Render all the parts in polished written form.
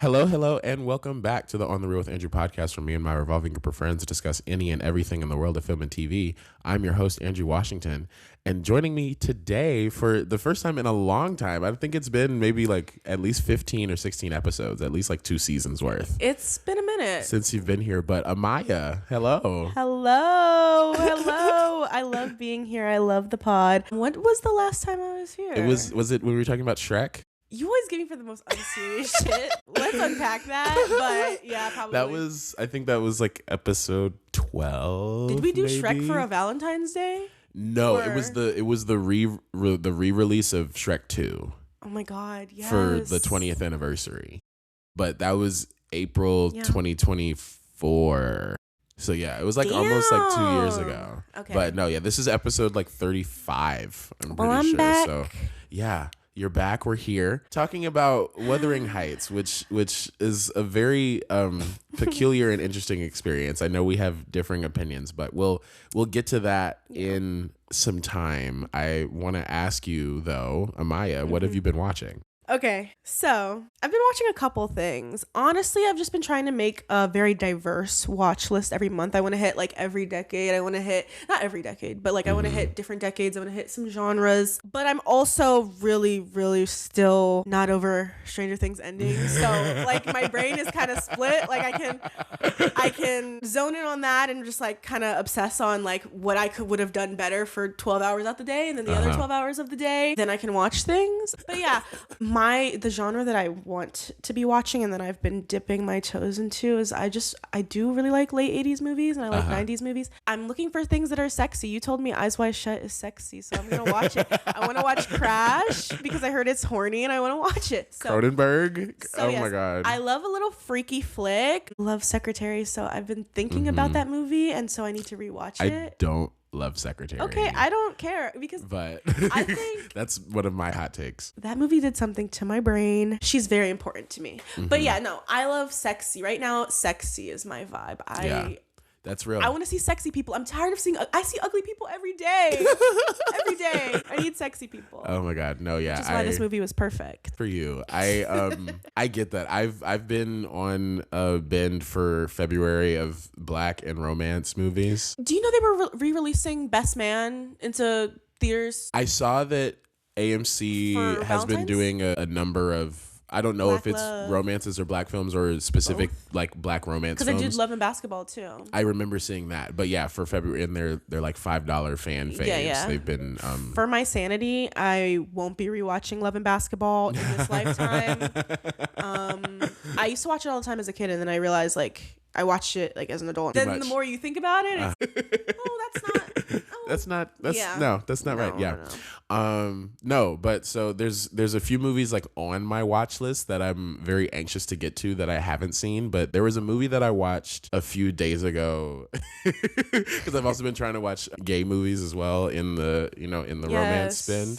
Hello, and welcome back to the On the Real with Andrew podcast, where me and my revolving group of friends discuss any and everything in the world of film and TV. I'm your host, Andrew Washington, and joining me today for the first time in a long time, I think it's been maybe like at least 15 or 16 episodes, at least like 2 seasons worth. It's been a minute since you've been here, but Amaya, hello. Hello. I love being here. I love the pod. When was the last time I was here? Was it when we were talking about Shrek? You always give me for the most unserious shit. Let's unpack that. But yeah, probably. I think that was like episode 12. Did we do maybe? Shrek for a Valentine's Day? No, it was the re-release of Shrek 2. Oh my God, yes. For the 20th anniversary. But that was April 2024. So yeah, it was like almost like 2 years ago. Okay. But no, yeah, this is episode like 35. I'm pretty sure. Back. So yeah. You're back. We're here talking about Wuthering Heights, which is a very peculiar and interesting experience. I know we have differing opinions, but we'll get to that in some time. I want to ask you though, Amaya, what have you been watching? Okay, so I've been watching a couple things. Honestly, I've just been trying to make a very diverse watch list every month. I want to hit like every decade. I want to hit, not every decade, but like I want to hit different decades. I want to hit some genres. But I'm also really still not over Stranger Things ending. So like my brain is kind of split. Like I can zone in on that and just like kind of obsess on like what I would have done better for 12 hours out the day, and then the other 12 hours of the day, then I can watch things. But yeah, the genre that I want to be watching and that I've been dipping my toes into is I do really like late 80s movies, and I like 90s movies. I'm looking for things that are sexy. You told me Eyes Wide Shut is sexy, so I'm going to watch it. I want to watch Crash because I heard it's horny and I want to watch it. So, Cronenberg? So yes, my God. I love a little freaky flick. Love Secretary, so I've been thinking about that movie, and so I need to rewatch it. I don't love Secretary. Okay, I don't care but I think that's one of my hot takes. That movie did something to my brain. She's very important to me. But yeah, no, I love sexy. Right now, sexy is my vibe. That's real. I want to see sexy people. I'm tired of I see ugly people every day. Every day. I need sexy people. Oh my God. No, yeah. Which is why this movie was perfect. For you. I get that. I've been on a bend for February of black and romance movies. Do you know they were re-releasing Best Man into theaters? I saw that AMC has been doing a number of, I don't know Black if it's love. Romances or black films or specific like black romance films. Because I did Love and Basketball too. I remember seeing that. But yeah, for February, and they're like $5 fan faves. Yeah. They've been for my sanity, I won't be rewatching Love and Basketball in this lifetime. I used to watch it all the time as a kid, and then I realized like I watched it like as an adult. Then the more you think about it, it's, that's not right. Yeah. No, but so there's a few movies like on my watch list that I'm very anxious to get to that I haven't seen, but there was a movie that I watched a few days ago because I've also been trying to watch gay movies as well in the romance spin.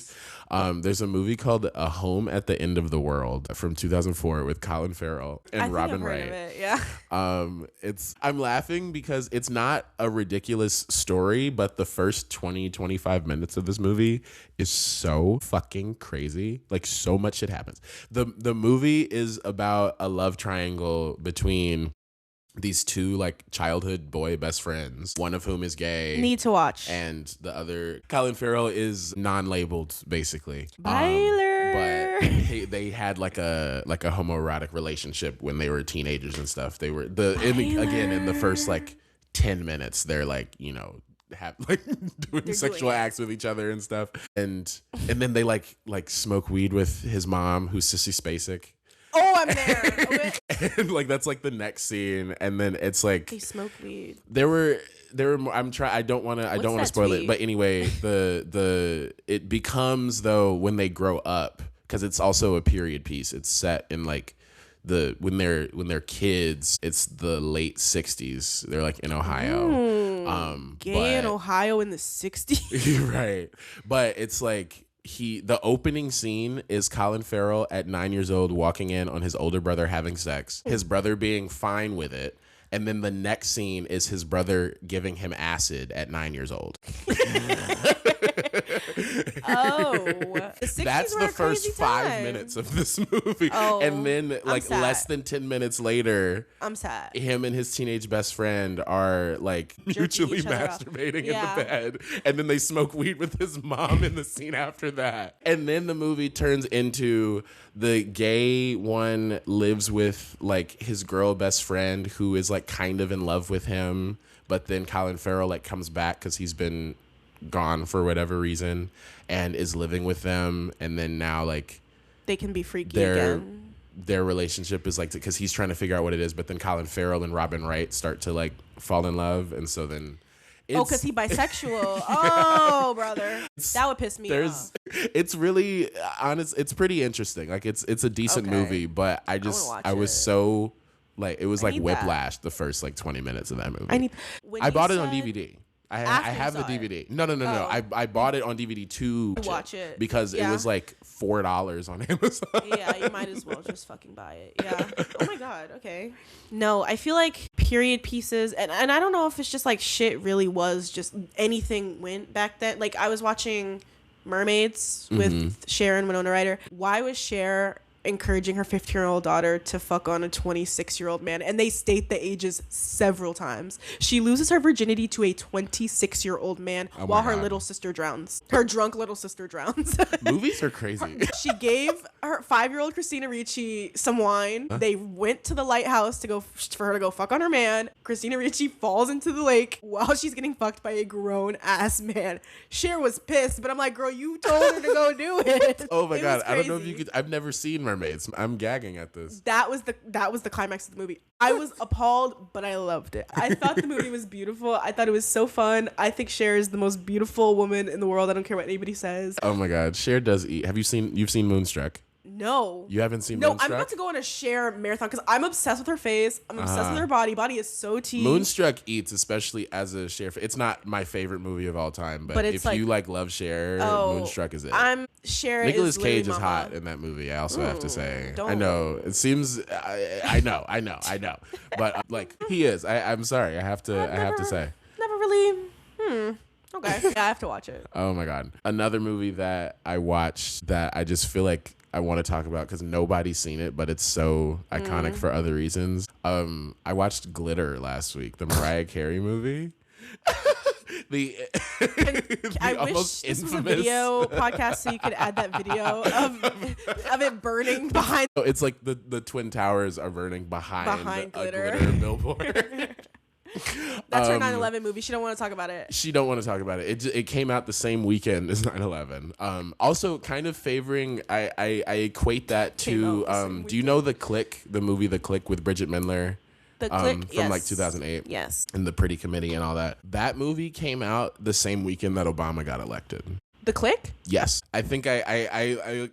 There's a movie called A Home at the End of the World from 2004 with Colin Farrell and Robin Wright. Of it, yeah. I'm laughing because it's not a ridiculous story, but the first 20-25 minutes of this movie is so fucking crazy. Like so much shit happens. The movie is about a love triangle between these two like childhood boy best friends, one of whom is gay. Need to watch. And the other, Colin Farrell, is non-labeled basically. Byler. But they had like a homoerotic relationship when they were teenagers and stuff. They were in the first like 10 minutes they're like, have like doing sexual acts with each other and stuff. And then they like smoke weed with his mom, who's Sissy Spacek. Oh, I'm there. Okay. And like that's like the next scene, and then it's like they smoke weed. There were more, I don't want to spoil it, but anyway, it becomes though when they grow up, because it's also a period piece. It's set in like when they're kids. It's the late 60s. They're like in Ohio. Gay in Ohio in the 60s. Right. But it's like the opening scene is Colin Farrell at 9 years old walking in on his older brother having sex, his brother being fine with it. And then the next scene is his brother giving him acid at 9 years old. Oh, the 60s That's were the a first crazy 5 time. minutes of this movie. Oh, and then like sad. less than 10 minutes later, I'm sad. him and his teenage best friend are like mutually each other off. masturbating Yeah. in the bed, and then they smoke weed with his mom in the scene after that. And then the movie turns into the gay one lives with like his girl best friend who is like kind of in love with him, but then Colin Farrell like comes back because he's been gone for whatever reason and is living with them, and then now like They can be freaky again. Their relationship is like, because he's trying to figure out what it is, but then Colin Farrell and Robin Wright start to like fall in love, and so then because he bisexual. Oh, brother, that would piss me off. It's really honest. It's pretty interesting. Like it's a decent movie, but I was so like, it was like whiplash the first like 20 minutes of that movie. I bought it on DVD. I have the DVD. No. I bought it on DVD to watch it because it was like $4 on Amazon. Yeah, you might as well just fucking buy it. Yeah. Oh my god. Okay. No, I feel like period pieces, and I don't know if it's just like shit really was just anything went back then. Like I was watching Mermaids with Cher and Winona Ryder. Why was Cher encouraging her 15-year-old daughter to fuck on a 26-year-old man? And they state the ages several times. She loses her virginity to a 26-year-old man while her little sister drowns. Her drunk little sister drowns. Movies are crazy. She gave her 5-year-old Christina Ricci some wine. They went to the lighthouse for her to go fuck on her man. Christina Ricci falls into the lake while she's getting fucked by a grown ass man. Cher was pissed, but I'm like, girl, you told her to go do it. Oh my god, I don't know if you could. I've never seen Mermaids. I'm gagging at this. That was the climax of the movie. I was appalled, but I loved it. I thought the movie was beautiful. I thought it was so fun. I think Cher is the most beautiful woman in the world. I don't care what anybody says. Oh my god, Cher does eat. You've seen Moonstruck? No. You haven't seen Moonstruck? No, I'm about to go on a Cher marathon because I'm obsessed with her face. I'm obsessed with her body. Body is so tea. Moonstruck eats, especially as a Cher. It's not my favorite movie of all time, but if you like love Cher, Moonstruck is it. Cher Nicolas is Cage is mama. hot in that movie. I also have to say. Don't. I know it seems. I know. But like he is. I'm sorry. I have to say. Never really. Okay. Yeah, I have to watch it. Oh my god. Another movie that I watched that I just feel like I want to talk about because nobody's seen it, but it's so iconic for other reasons. I watched Glitter last week, the Mariah Carey movie. I wish this was a video podcast so you could add that video of it burning behind. It's like the Twin Towers are burning behind Glitter. A glitter billboard. That's her 9/11 movie. She don't want to talk about it. She don't want to talk about it. It came out the same weekend as 9/11. Also, kind of favoring. I equate that to. Do you know The Click? The movie The Click with Bridget Mendler. The Click, from like 2008. Yes. And the Pretty Committee and all that. That movie came out the same weekend that Obama got elected. The Click? Yes. I think I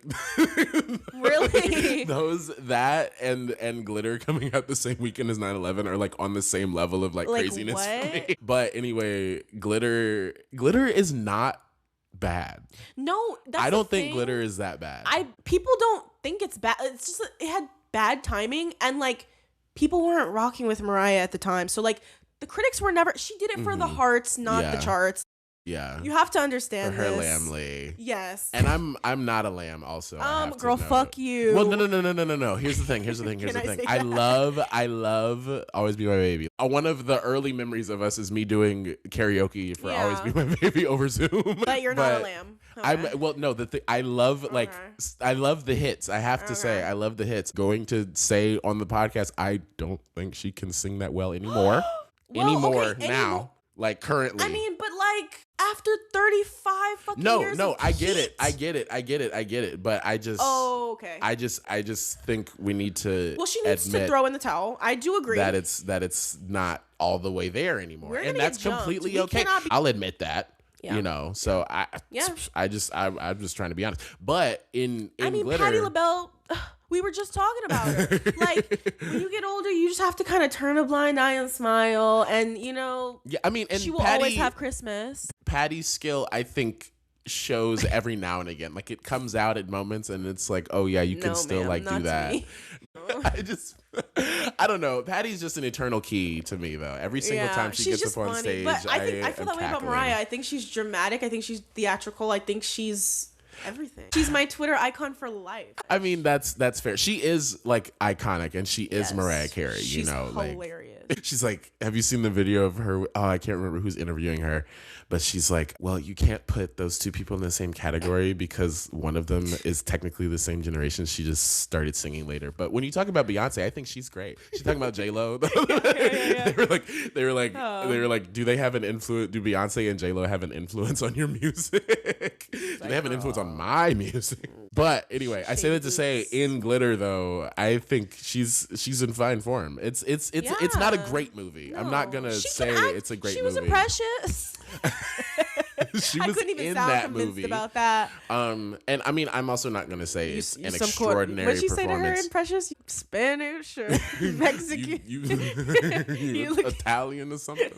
Really? That and Glitter coming out the same weekend as 9/11 are like on the same level of like craziness what? for me. But anyway, Glitter is not bad. No, that's I don't think thing. Glitter is that bad. People don't think it's bad. It's just it had bad timing, and like people weren't rocking with Mariah at the time. So like the critics were never. She did it for the hearts, not the charts. Yeah. You have to understand for her this. Lamb. Yes. And I'm not a lamb also. Girl, fuck you. Well, no. Here's the thing. I love Always Be My Baby. One of the early memories of us is me doing karaoke for Always Be My Baby over Zoom. But you're not a lamb. Okay. I love I love the hits. I have to say I love the hits. Going to say on the podcast, I don't think she can sing that well anymore. Now. Like currently. I mean, but like after 35 fucking years. No, I get it. But I just. Oh, okay. I just think we need to. Well, she needs to throw in the towel. I do agree that it's not all the way there anymore, and that's completely okay. I'll admit that. Yeah. You know, so I'm just trying to be honest. But in Glitter, Patti LaBelle. We were just talking about her. Like, when you get older, you just have to kind of turn a blind eye and smile. And, you know, and she will always have Christmas. Patty's skill, I think, shows every now and again. Like, it comes out at moments and it's like, oh, yeah, you can still, like, do that. I don't know. Patty's just an eternal key to me, though. Every single time she gets up on stage, but I feel that way about cackling. Mariah. I think she's dramatic. I think she's theatrical. I think she's everything. She's my Twitter icon for life. I mean, that's fair. She is like iconic, and she is Mariah Carey. She's you know, hilarious. Like, she's like, have you seen the video of her? Oh, I can't remember who's interviewing her, but she's like, well, you can't put those two people in the same category because one of them is technically the same generation. She just started singing later. But when you talk about Beyonce, I think she's great. She's talking about J-Lo. They were like, do they have an influence? Do Beyonce and J-Lo have an influence on your music? Do they have an influence on my music? But anyway, I say that to say, in Glitter though, I think she's in fine form. It's not a great movie. No. I'm not gonna say it's a great movie. She was imprecious. She I was couldn't even in sound that convinced movie about that. And I mean, I'm also not gonna say it's an extraordinary What'd she say to her performance. in Precious? Spanish or Mexican? you Italian or something?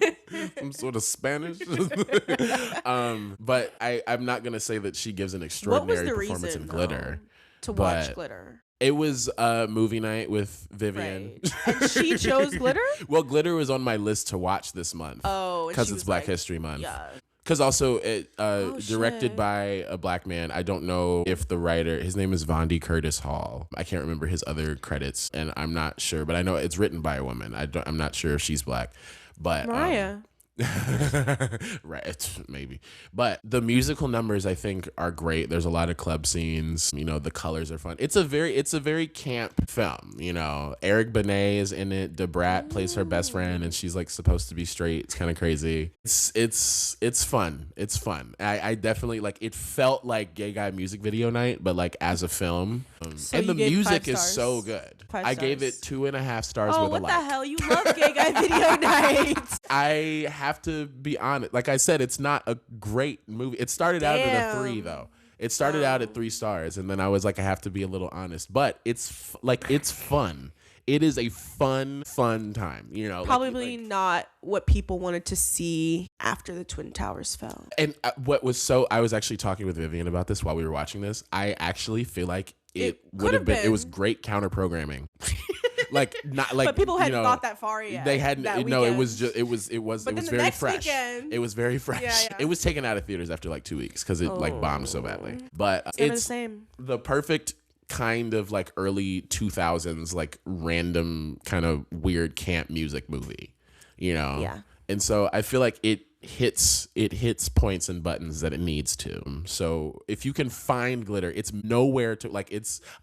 Some sort of Spanish? But I'm not gonna say that she gives an extraordinary performance in Glitter. To watch Glitter. It was a movie night with Vivian. Right. And she chose Glitter? Well, Glitter was on my list to watch this month. Oh, because it's Black History Month. Yeah. Because also it directed by a black man. I don't know if the writer, his name is Vondi Curtis Hall. I can't remember his other credits, and I'm not sure. But I know it's written by a woman. I'm not sure if she's black. But Mariah. Right, maybe. But the musical numbers I think are great. There's a lot of club scenes. You know, the colors are fun. It's a very camp film. You know, Eric Benet is in it. Debrat plays her best friend, and she's like supposed to be straight. It's kind of crazy. It's fun. It's fun. I definitely like. It felt like Gay Guy music video night, but like as a film. So and the music is 5 stars. so good. 5 I stars. gave it 2.5 stars Oh, with a what like. the hell? You love Gay Guy video nights. I have to be honest. Like I said, it's not a great movie. It started out at a 3 though. It started out at 3 stars, and then I was like, I have to be a little honest. But it's fun. It is a fun time. You know, probably not what people wanted to see after the Twin Towers fell. And I was actually talking with Vivian about this while we were watching this. I actually feel like it would have been. It was great counter programming. Like not like, but people hadn't thought that far yet. They hadn't. No, it was just. It was very fresh. Weekend, it was very fresh. Yeah. It was taken out of theaters after like 2 weeks because it like bombed so badly. But it's the perfect kind of like early 2000s like random kind of weird camp music movie. You know. Yeah. And so I feel like it hits points and buttons that it needs to. So if you can find Glitter, it's nowhere to like.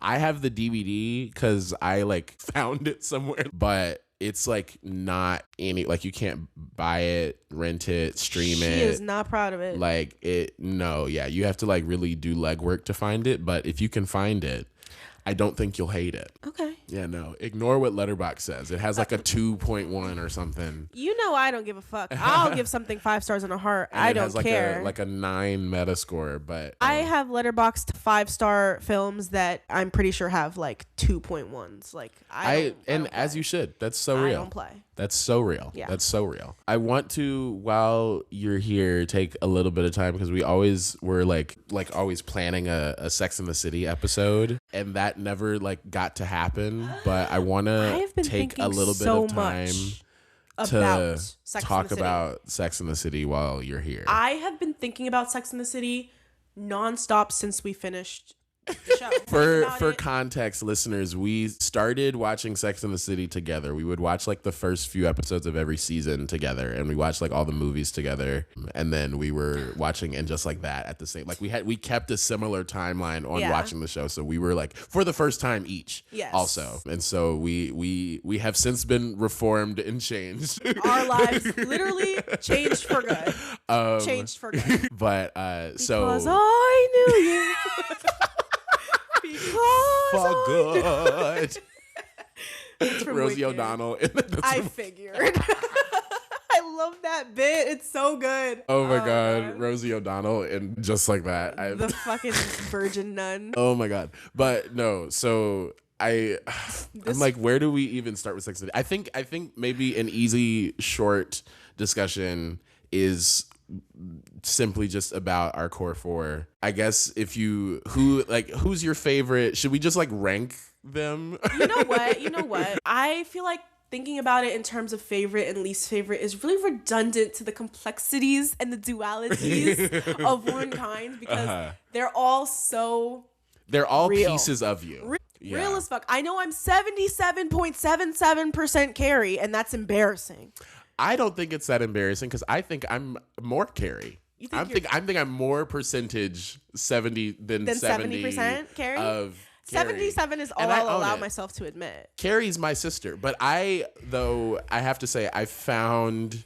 I have the DVD because I like found it somewhere, but it's like not any, like you can't buy it, rent it, stream it. She is not proud of it. Like you have to like really do legwork to find it. But if you can find it, I don't think you'll hate it. Okay. Yeah, no. Ignore what Letterboxd says. It has like a 2.1 or something. You know I don't give a fuck. I'll give something 5 stars in a heart. I don't care. Like a 9 Metascore, but I have Letterboxd 5-star films that I'm pretty sure have like 2.1s. Like I don't as you should. That's so real. I don't play. That's so real. Yeah. That's so real. I want to, while you're here, take a little bit of time because we always were like always planning a Sex and the City episode, and that never like got to happen. But I want to take a little bit of time to talk about Sex and the City while you're here. I have been thinking about Sex and the City nonstop since we finished the show. For context, listeners, we started watching Sex and the City together. We would watch like the first few episodes of every season together, and we watched like all the movies together, and then we were watching And Just Like That at the same. Like we kept a similar timeline on watching the show, so we were like for the first time each. Yes. Also, and so we have since been reformed and changed. Our lives literally changed for good. Changed for good. But because I knew you. For good. Rosie Wicked. O'Donnell. I figured. I love that bit. It's so good. Oh my God. Rosie O'Donnell and Just Like That. The fucking virgin nun. Oh my God. But no, so I'm like, where do we even start with Sex and the City? I think maybe an easy, short discussion is simply just about our core 4. I guess who's your favorite? Should we just like rank them. You know what? I feel like thinking about it in terms of favorite and least favorite is really redundant to the complexities and the dualities of Wuthering Heights because they're all so They're all real. pieces of you. Real as fuck. I know I'm 77.77% Carrie, and that's embarrassing. I don't think it's that embarrassing because I think I'm more Carrie. I think I'm more percentage 70 than 70% Carrie. Of Carrie. 77 is all I'll allow myself to admit. Carrie's my sister, but I have to say I found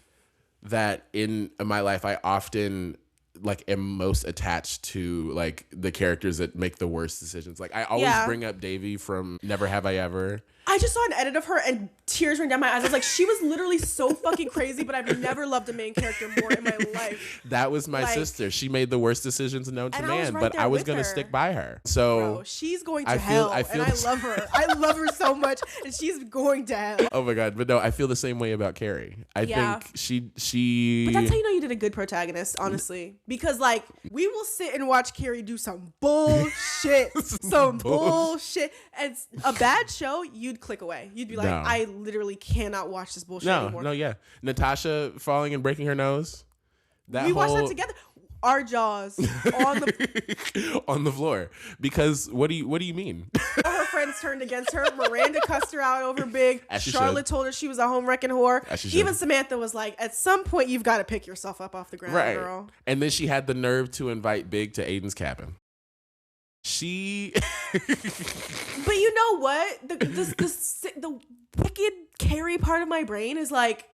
that in my life I often like am most attached to like the characters that make the worst decisions. Like I always bring up Davy from Never Have I Ever. I just saw an edit of her and tears ran down my eyes. I was like, she was literally so fucking crazy, but I've never loved a main character more in my life. That was my sister. She made the worst decisions known to man, but I was going to stick by her. So bro, she's going to hell, and I love her. I love her so much, and she's going to hell. Oh my God. But no, I feel the same way about Carrie. I think she... But that's how you know you did a good protagonist, honestly. Because like, we will sit and watch Carrie do some bullshit. some bullshit. And a bad show, you'd click away. You'd be like, no. I literally cannot watch this bullshit anymore. Natasha falling and breaking her nose. We watched that together. Our jaws on the on the floor. Because what do you mean? All her friends turned against her. Miranda cussed her out over big. Charlotte told her she was a home wrecking whore. Even Samantha was like, at some point you've got to pick yourself up off the ground, girl. And then she had the nerve to invite Big to Aiden's cabin. But you know what? The wicked Carrie part of my brain is like,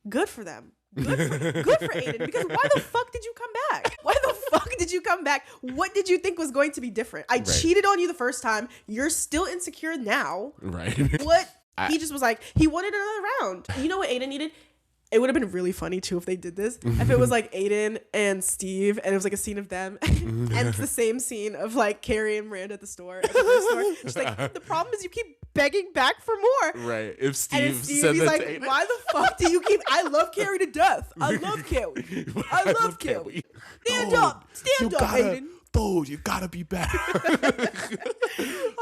good for them. Good for Aiden. Because why the fuck did you come back? Why the fuck did you come back? What did you think was going to be different? I cheated on you the first time. You're still insecure now. Right. What? He just was like, he wanted another round. You know what Aiden needed? It would have been really funny too if they did this. If it was like Aiden and Steve and it was like a scene of them and it's the same scene of like Carrie and Miranda at the store. She's like, the problem is you keep begging back for more. Right. If Steve said that like, to Aiden. Why the fuck do you keep, I love Carrie to death. I love Carrie. I love Carrie. Stand up, Aiden. Dude, you gotta be better.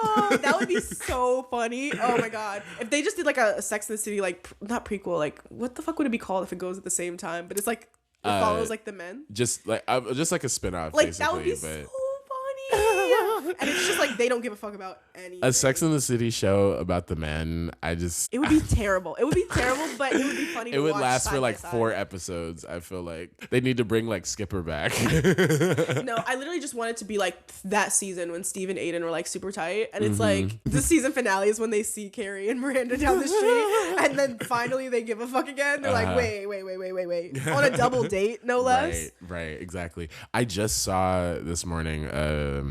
Oh, that would be so funny. Oh my God. If they just did like a Sex and the City, like, not prequel, like, what the fuck would it be called if it goes at the same time? But it's like, it follows like the men. Just like a spin-off, like, basically. That would be so funny. And it's just like, they don't give a fuck about anything. A Sex and the City show about the men, it would be terrible. It would be terrible, but it would be funny to watch. It would last for like 4 episodes, I feel like. They need to bring like Skipper back. No, I literally just want it to be like that season when Steve and Aiden were like super tight. And it's like, the season finale is when they see Carrie and Miranda down the street. And then finally they give a fuck again. They're like, wait. On a double date, no less. Right, exactly. I just saw this morning a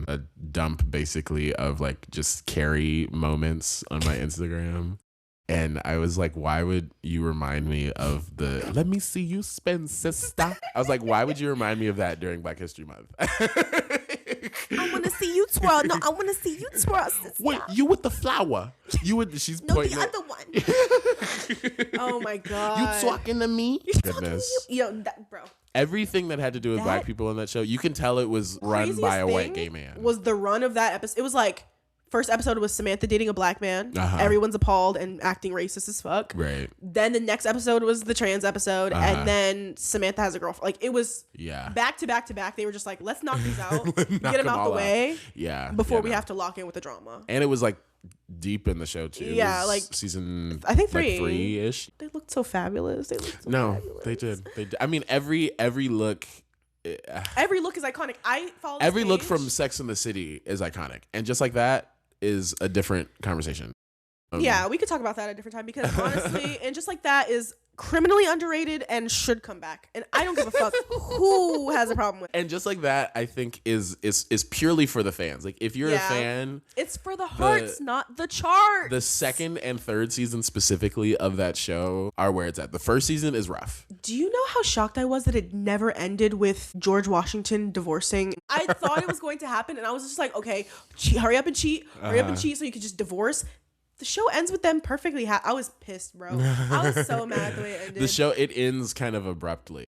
dump basically of like just Carrie moments on my Instagram. And I was like, why would you remind me of the let me see you spin, sister? I was like, why would you remind me of that during Black History Month? I want to see you twirl. No, I want to see you twirl, sister. Wait, you with the flower. She's no, pointing the other one. Oh my God. You talking to me? Goodness. Yo, bro. Everything that had to do with black people in that show, you can tell it was run by a white gay man. Was the run of that episode. It was like, first episode was Samantha dating a black man. Everyone's appalled and acting racist as fuck. Right. Then the next episode was the trans episode. And then Samantha has a girlfriend. Like, it was back to back to back. They were just like, let's knock these out. Get them out the way. Yeah. Before we have to lock in with the drama. And it was like deep in the show too. Yeah, like season, I think 3. Like 3-ish. They looked so fabulous. Fabulous. They did. I mean, every look. Every look is iconic. Every look from Sex and the City is iconic, and just like that is a different conversation. Yeah, we could talk about that at a different time because honestly, and just like that is criminally underrated and should come back. And I don't give a fuck who has a problem with it. And just like that, I think is purely for the fans. Like if you're a fan, it's for the hearts, not the chart. The second and third season specifically of that show are where it's at. The first season is rough. Do you know how shocked I was that it never ended with George Washington divorcing? I thought it was going to happen, and I was just like, okay, hurry up and cheat so you could just divorce. The show ends with them perfectly. I was pissed, bro. I was so mad at the way it ended. The show, it ends kind of abruptly.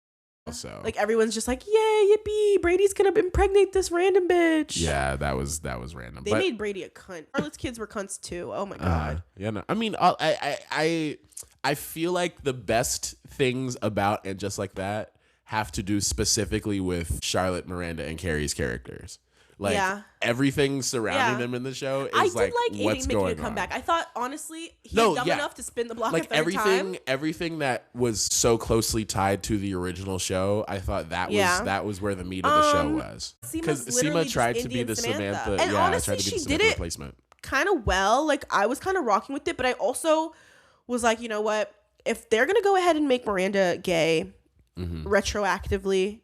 So like everyone's just like, yay, yippee, Brady's gonna impregnate this random bitch. yeah, that was random. They made Brady a cunt. Charlotte's kids were cunts too. Oh my god. Yeah, no. I mean, I feel like the best things about And Just Like That have to do specifically with Charlotte, Miranda, and Carrie's characters. Like everything surrounding them in the show is I did like what's Aiden going making a comeback. I thought honestly he was dumb enough to spin the block like a third time. Everything that was so closely tied to the original show, I thought that was where the meat of the show was. Because Seema tried to be the Samantha. And honestly, tried to be she the Samantha did it replacement kind of well. Like I was kind of rocking with it, but I also was like, you know what? If they're gonna go ahead and make Miranda gay retroactively,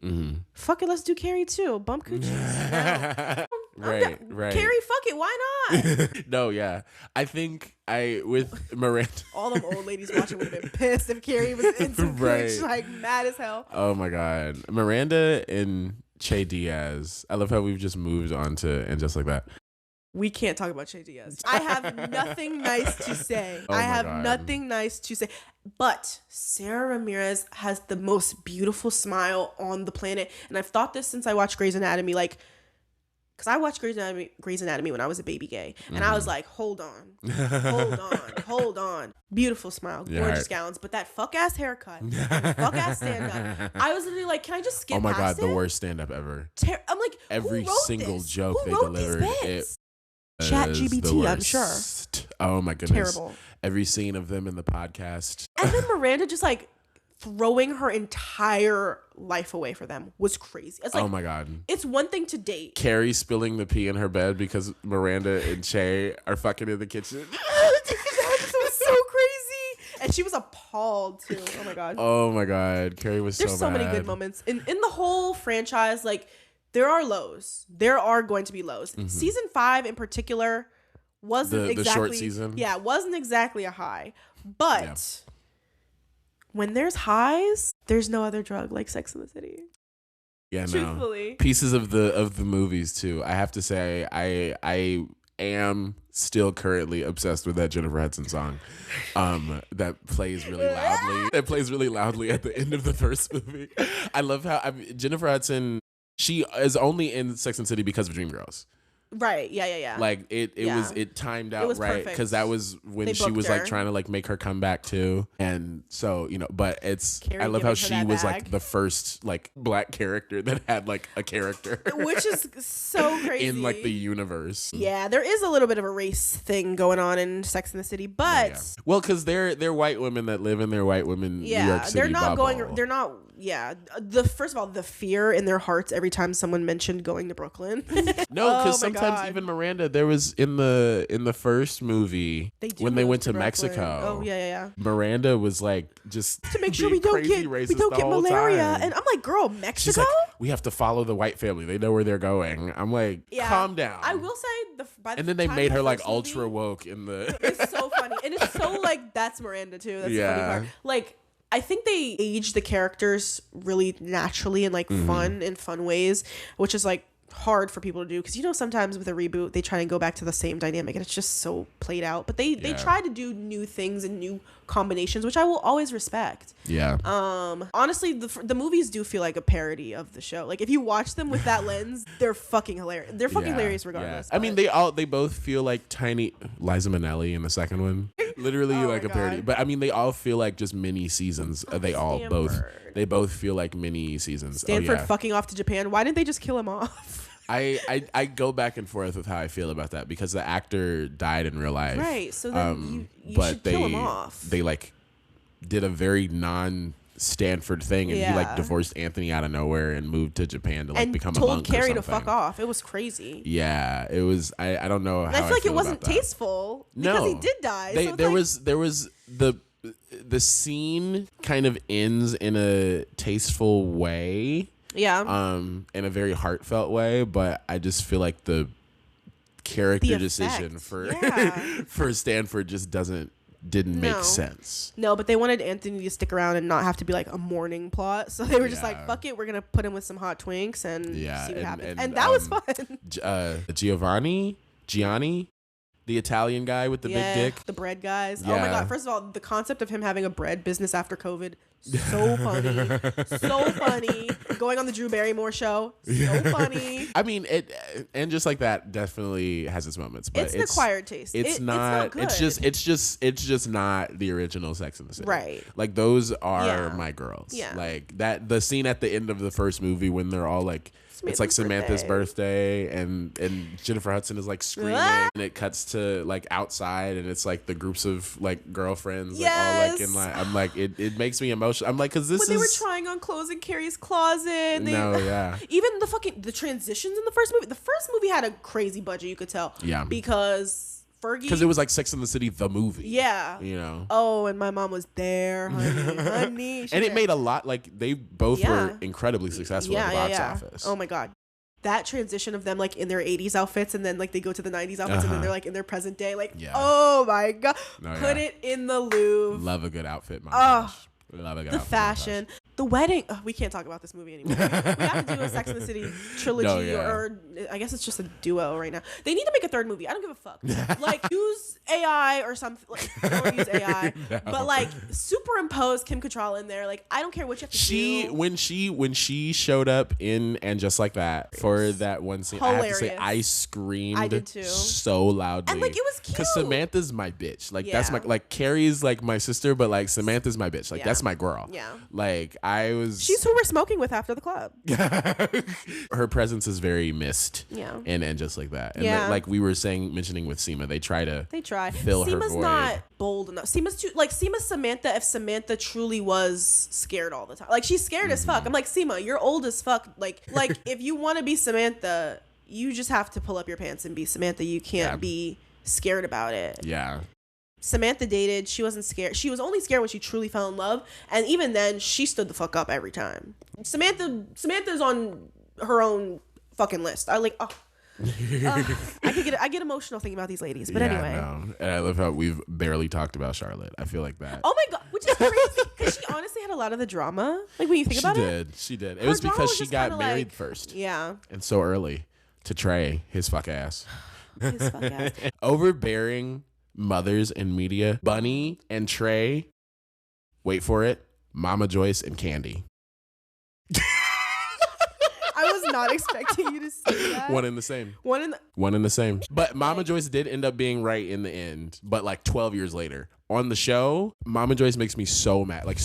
fuck it, let's do Carrie too. Bump coochies. Right. Carrie, fuck it, why not? No, yeah. I think with Miranda. All them old ladies watching would have been pissed if Carrie was into cooch, like mad as hell. Oh my God. Miranda and Che Diaz. I love how we've just moved on to And Just Like That. We can't talk about Che Diaz. I have nothing nice to say. Oh I have God. nothing nice to say. But Sarah Ramirez has the most beautiful smile on the planet. And I've thought this since I watched Grey's Anatomy. Like, because I watched Grey's Anatomy when I was a baby gay. And I was like, hold on. Beautiful smile, gorgeous gowns. But that fuck-ass haircut, fuck ass stand-up. I was literally like, can I just skip past it? Oh my God, the worst stand-up ever. I'm like, every who wrote single this? joke who they wrote delivered. These ChatGPT, I'm sure. Oh my goodness. Terrible. Every scene of them in the podcast. And then Miranda just like throwing her entire life away for them was crazy. It's like, oh my God. It's one thing to date. Carrie spilling the pee in her bed because Miranda and Che are fucking in the kitchen. That was so crazy. And she was appalled too. Oh my God. Oh my God. Carrie was There's so many good moments. In the whole franchise, like there are lows. There are going to be lows. Season 5 in particular wasn't exactly the short season. Yeah, wasn't exactly a high. But when there's highs, there's no other drug like Sex in the City. Yeah, Truthfully. no. Pieces of the movies too. I have to say, I am still currently obsessed with that Jennifer Hudson song. That plays really loudly. That plays really loudly at the end of the first movie. I love how Jennifer Hudson. She is only in Sex and the City because of Dreamgirls. Right. Yeah. Like it timed out right because that was when They she was booked like her. trying to like make her comeback too, and so but Carrie I love how giving her she that was bag. like the first like black character that had like a character, Which is so crazy. in like the universe. Yeah, there is a little bit of a race thing going on in Sex and the City, but Well, because they're white women that live in their white women New York City they're not bubble. they're not. Yeah, first of all, the fear in their hearts every time someone mentioned going to Brooklyn. No, because Oh my sometimes God. even Miranda, there was in the first movie when they went to Mexico. Oh yeah. Miranda was like just To make sure we being don't crazy get racist the whole malaria, time. and I'm like, girl, She's Mexico. like, we have to follow the white family. They know where they're going. I'm like, calm down. I will say and then they made her like ultra woke in the. It's so funny, and it's so like that's Miranda too. That's the funny part. Like, I think they aged the characters really naturally and like fun ways, which is like hard for people to do because sometimes with a reboot they try and go back to the same dynamic and it's just so played out. But they try to do new things and new combinations, which I will always respect. Yeah. Honestly, the movies do feel like a parody of the show. Like if you watch them with that lens, they're fucking hilarious. They're fucking hilarious regardless. I mean, they both feel like tiny Liza Minnelli in the second one, literally like a parody. But I mean, they all feel like just mini seasons. They both feel like mini seasons. Stanford fucking off to Japan. Why didn't they just kill him off? I go back and forth with how I feel about that because the actor died in real life. Right. So then you but should kill him off. They like did a very non-Stanford thing and he like divorced Anthony out of nowhere and moved to Japan to like become a monk. And told Carrie or to fuck off. It was crazy. Yeah, it was. I don't know how. And I feel like it wasn't about that. tasteful because he did die. There was the scene kind of ends in a tasteful way. Yeah. In a very heartfelt way, but I just feel like the character decision for Stanford just didn't make sense. No, but they wanted Anthony to stick around and not have to be like a mourning plot. So they were just like, fuck it, we're going to put him with some hot twinks and see what happens. And that was fun. Gianni, The Italian guy with the big dick. The bread guys. Yeah. Oh my God. First of all, the concept of him having a bread business after COVID, so funny. So funny. Going on the Drew Barrymore show, so funny. I mean, and just like that definitely has its moments. But it's an acquired taste. It's not good. It's just not the original Sex and the City. Right. Like those are my girls. Yeah. Like that, the scene at the end of the first movie when they're all like, it's like Samantha's birthday and Jennifer Hudson is like screaming and it cuts to like outside and it's like the groups of like girlfriends like all like in line. I'm like it makes me emotional. I'm like, because this when they were trying on clothes in Carrie's closet. Even the transitions in the first movie. The first movie had a crazy budget, you could tell. Yeah. Because Fergie. Because it was like Sex and the City, the movie. Yeah. You know. Oh, and my mom was there, honey. And it made a lot, like they both were incredibly successful at the box office. Oh my God. That transition of them like in their 80s outfits and then like they go to the 90s outfits and then they're like in their present day. Like, oh my God. Put it in the Louvre. Love a good outfit, Love a good the outfit fashion. The wedding. We can't talk about this movie anymore. We have to do a Sex and the City trilogy or I guess it's just a duo right now. They need to make a third movie. I don't give a fuck. Like use AI or something. Like, don't use AI. But like superimpose Kim Cattrall in there. Like I don't care what you have to do. When she showed up in And Just Like That for that one scene, hilarious. I have to say I screamed I did too. So loudly. And like it was cute. Because Samantha's my bitch. Like that's my like Carrie's like my sister, but like Samantha's my bitch. Like that's my girl. Yeah. Like she's who we're smoking with after the club. Her presence is very missed. Yeah. And Just Like That. And like we were mentioning with Seema, they try fill Seema's her void. not bold enough. Seema's Samantha if Samantha truly was scared all the time. Like she's scared as fuck. I'm like, Seema, you're old as fuck. Like if you want to be Samantha, you just have to pull up your pants and be Samantha. You can't be scared about it. Yeah. Samantha dated. She wasn't scared. She was only scared when she truly fell in love. And even then, she stood the fuck up every time. Samantha's on her own fucking list. I get emotional thinking about these ladies. But anyway. No. And I love how we've barely talked about Charlotte. I feel like that. Oh my God. Which is crazy. Because she honestly had a lot of the drama. Like when you think about it. She did. It was because she got married first. Yeah. And so early to Trey, his fuck ass. His fuck ass. Overbearing mothers in media, Bunny and Trey, wait for it, Mama Joyce and Candy. I was not expecting you to say that. One in the same. One in the same. But Mama Joyce did end up being right in the end, but like 12 years later. On the show, Mama Joyce makes me so mad, like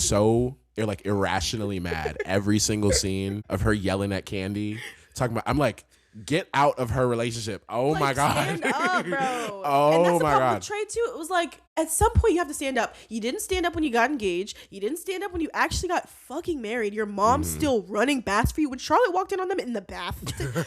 irrationally mad. Every single scene of her yelling at Candy, talking about, I'm like, get out of her relationship. Oh my God. Stand up, bro. Oh and that's the my problem God. with Trey too. It was like at some point you have to stand up. You didn't stand up when you got engaged. You didn't stand up when you actually got fucking married. Your mom's still running baths for you. When Charlotte walked in on them in the bath.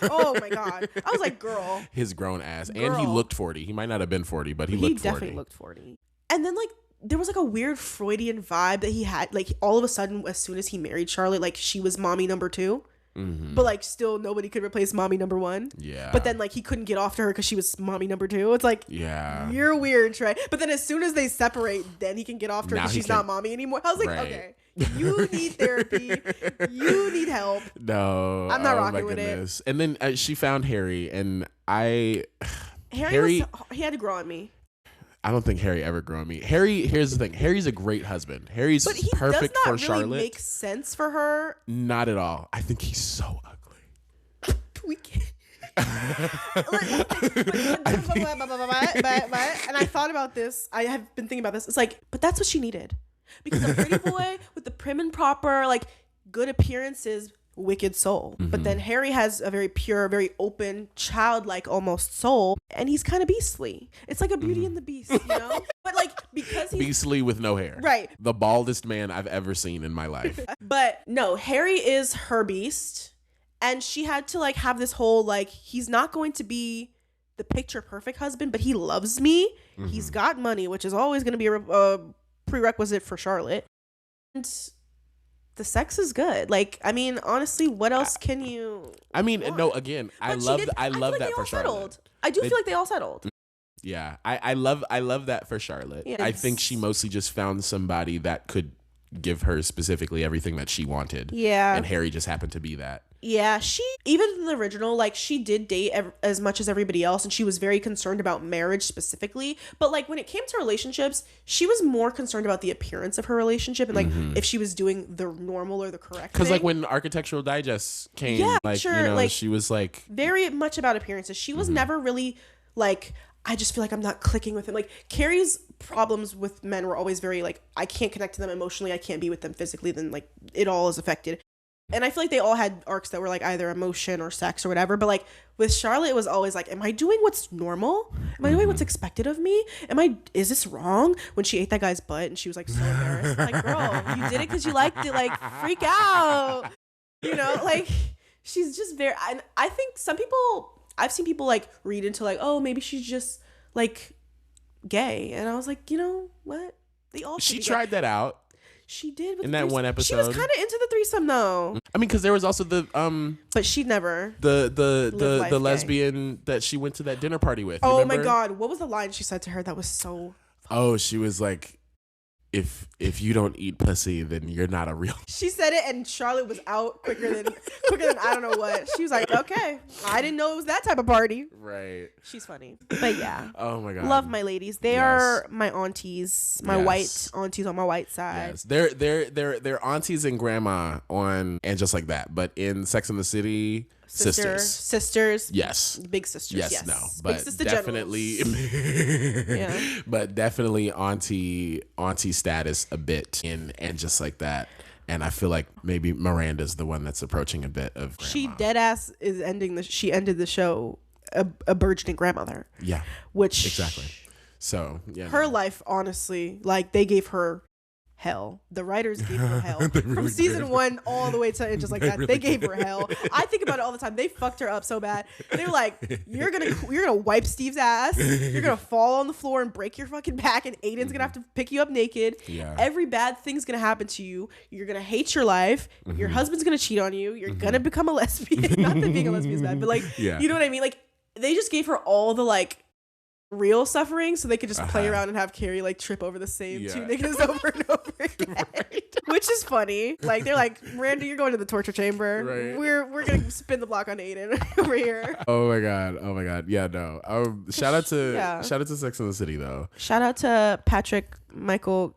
Oh my God. I was like, girl. His grown ass. And he looked 40. He might not have been 40, but he looked 40. He definitely looked 40. And then like there was like a weird Freudian vibe that he had. Like all of a sudden, as soon as he married Charlotte, like she was mommy number 2. Mm-hmm. But like still nobody could replace mommy number 1. Yeah. But then like he couldn't get off to her because she was mommy number 2. It's like, yeah, you're weird, Trey. But then as soon as they separate, then he can get off to her because she's not mommy anymore. I was like, okay, you need therapy. You need help. No, I'm not rocking with it. And then she found Harry, and Harry he had to grow on me. I don't think Harry ever grew on me. Harry, here's the thing. Harry's a great husband. Harry's perfect for Charlotte. But he does not really make sense for her. Not at all. I think he's so ugly. We can't. And I thought about this. I have been thinking about this. It's like, but that's what she needed. Because a pretty boy with the prim and proper, like good appearances, wicked soul. Mm-hmm. But then Harry has a very pure, very open, childlike almost soul, and he's kind of beastly. It's like a Beauty and the Beast, you know? But like because he's beastly with no hair. Right. The baldest man I've ever seen in my life. But no, Harry is her beast, and she had to like have this whole like he's not going to be the picture perfect husband, but he loves me. Mm-hmm. He's got money, which is always going to be a prerequisite for Charlotte. And the sex is good. Like, I mean, honestly, what else can you want? No, again, I love that for Charlotte. I do feel like they all settled. Yeah. I love that for Charlotte. Yes. I think she mostly just found somebody that could give her specifically everything that she wanted. Yeah. And Harry just happened to be that. Yeah, she, even in the original, like, she did date as much as everybody else, and she was very concerned about marriage specifically. But, like, when it came to relationships, she was more concerned about the appearance of her relationship and, like, if she was doing the normal or the correct thing. Because, like, when Architectural Digest came, yeah, like, sure, you know, like, she was, like... very much about appearances. She was never really, like... I just feel like I'm not clicking with him. Like, Carrie's problems with men were always very, like, I can't connect to them emotionally. I can't be with them physically. Then, like, it all is affected. And I feel like they all had arcs that were, like, either emotion or sex or whatever. But, like, with Charlotte, it was always, like, am I doing what's normal? Am I doing what's expected of me? Is this wrong? When she ate that guy's butt and she was, like, so embarrassed. Like, girl, you did it because you liked it. Like, freak out. You know, like, she's just very... And I think some people... I've seen people, like, read into, like, oh, maybe she's just, like, gay. And I was like, you know what? They all She tried that out. She did with in that one episode. She was kind of into the threesome, though. I mean, because there was also the but she never the lesbian that she went to that dinner party with. Oh my God, what was the line she said to her that was so? Oh, she was like, if you don't eat pussy, then you're not a real... She said it, and Charlotte was out quicker than I don't know what. She was like, okay, I didn't know it was that type of party. Right. She's funny. But yeah. Oh my God. Love my ladies. They are my aunties, my white aunties on my white side. Yes. They're aunties and grandma on And Just Like That. But in Sex and the City... Sisters. Yes. Big sisters. Yes. No. But definitely, but definitely auntie status a bit in And Just Like That. And I feel like maybe Miranda's the one that's approaching a bit of grandma. She dead ass is she ended the show a burgeoning grandmother. Yeah. Which exactly. So yeah. Her life, honestly, like, they gave her hell. The writers gave her hell from season 1 all the way to And Just Like That. They gave her hell. I think about it all the time. They fucked her up so bad. They were like, you're gonna wipe Steve's ass. You're gonna fall on the floor and break your fucking back, and Aiden's gonna have to pick you up naked. Yeah. Every bad thing's gonna happen to you. You're gonna hate your life. Your husband's gonna cheat on you. You're gonna become a lesbian. Not that being a lesbian is bad, but, like, you know what I mean? Like, they just gave her all the, like, real suffering so they could just play around and have Carrie, like, trip over the same two niggas over and over again. Which is funny. Like, they're like, Miranda, you're going to the torture chamber. Right. We're gonna spin the block on Aiden over here. Oh my god. Yeah, no. Shout out to Sex and the City, though. Shout out to Michael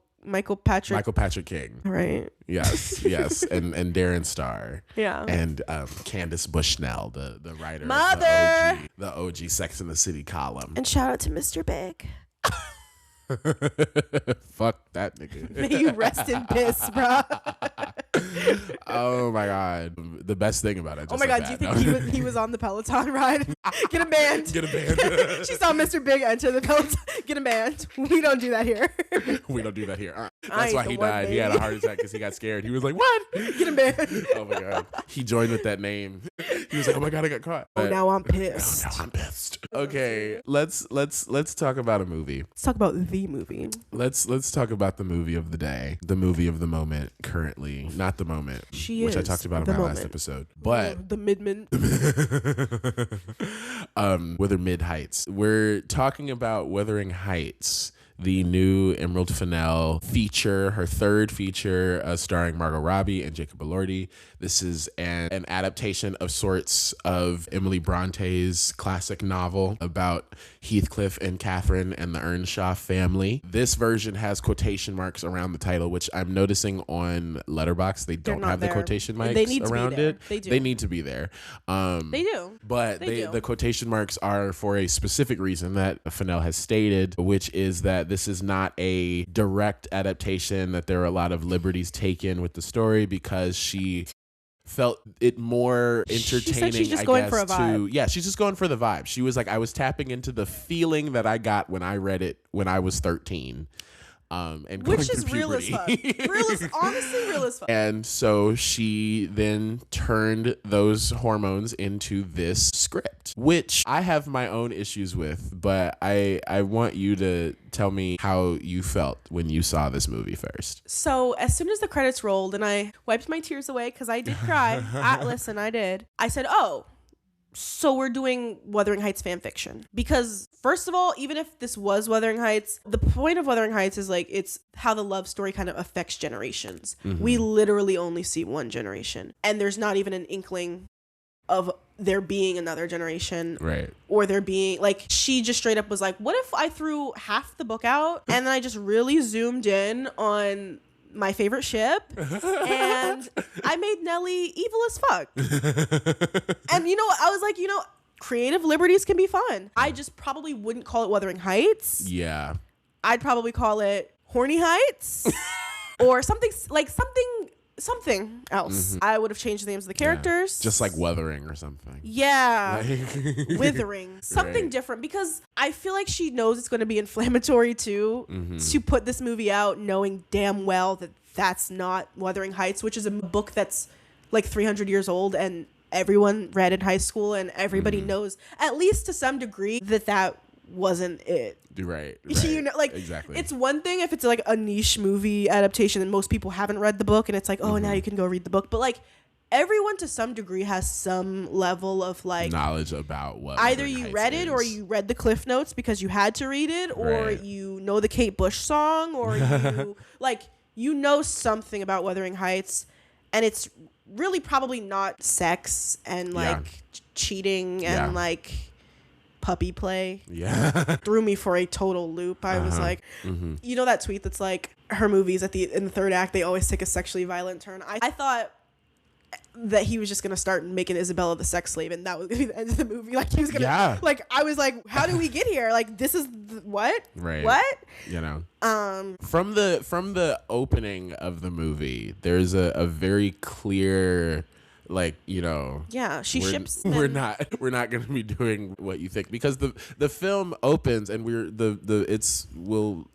Patrick King. Right. Yes. And Darren Star. Yeah. And Candace Bushnell, the writer Mother. of the OG Sex and the City column. And shout out to Mr. Big. Fuck that nigga. May you rest in piss, bro. Oh my god. The best thing about it. Oh my god, do you think he was on the Peloton ride? Get him banned. Get him banned. She saw Mr. Big enter the Peloton. Get him banned. We don't do that here. We don't do that here. That's why he died. He had a heart attack because he got scared. He was like, what? Get him banned. Oh my god. He joined with that name. He was like, oh my god, I got caught. But now I'm pissed. Now I'm pissed. Okay, let's talk about a movie. Let's talk about the movie. Let's talk about the movie of the day, the movie of the moment currently, not the moment, which I talked about in my last episode, but the Midman. Wuthering Heights. We're talking about Wuthering Heights, the new Emerald Fennell feature, her third feature, starring Margot Robbie and Jacob Elordi. This is an adaptation of sorts of Emily Bronte's classic novel about Heathcliff and Catherine and the Earnshaw family. This version has quotation marks around the title, which I'm noticing on Letterboxd. They don't have the quotation marks around it. They do. They need to be there. They do. But the quotation marks are for a specific reason that Fennell has stated, which is that this is not a direct adaptation, that there are a lot of liberties taken with the story because she felt it more entertaining. She said she's just going for a vibe. Yeah, she's just going for the vibe. She was like, I was tapping into the feeling that I got when I read it when I was 13. And which is real as fuck. Honestly real as fuck. And so she then turned those hormones into this script, which I have my own issues with, but I want you to tell me how you felt when you saw this movie first. So as soon as the credits rolled and I wiped my tears away because I did cry. I did. I said, oh, so we're doing Wuthering Heights fan fiction. Because first of all, even if this was Wuthering Heights, the point of Wuthering Heights is like, it's how the love story kind of affects generations. Mm-hmm. We literally only see one generation. And there's not even an inkling of there being another generation. Right. Or there being, like, she just straight up was like, what if I threw half the book out and then I just really zoomed in on my favorite ship and I made Nellie evil as fuck. And, you know, I was like, you know, creative liberties can be fun. I just probably wouldn't call it Wuthering Heights. Yeah. I'd probably call it Horny Heights or something else. I would have changed the names of the characters. Yeah. Just like Wuthering or something. Yeah. Like Withering. Something right. different, because I feel like she knows it's going to be inflammatory too, to put this movie out knowing damn well that that's not Wuthering Heights, which is a book that's like 300 years old and everyone read in high school and everybody knows, at least to some degree, that wasn't it. Right. You know, like, exactly. It's one thing if it's like a niche movie adaptation and most people haven't read the book and it's like, oh, now you can go read the book. But like, everyone to some degree has some level of like knowledge about what either you read it or you read the Cliff Notes because you had to read it, or you know the Kate Bush song, or you like, you know something about Wuthering Heights, and it's really probably not sex and like cheating and like puppy play. Threw me for a total loop. I was like, you know that tweet that's like, her movies in the third act, they always take a sexually violent turn. I thought that he was just gonna start making Isabella the sex slave and that was gonna be the end of the movie. Like, he was gonna like, I was like, how do we get here? Like, this is what? What? You know, from the opening of the movie, there's a very clear, like, you know, she ships them. We're not going to be doing what you think, because the film opens and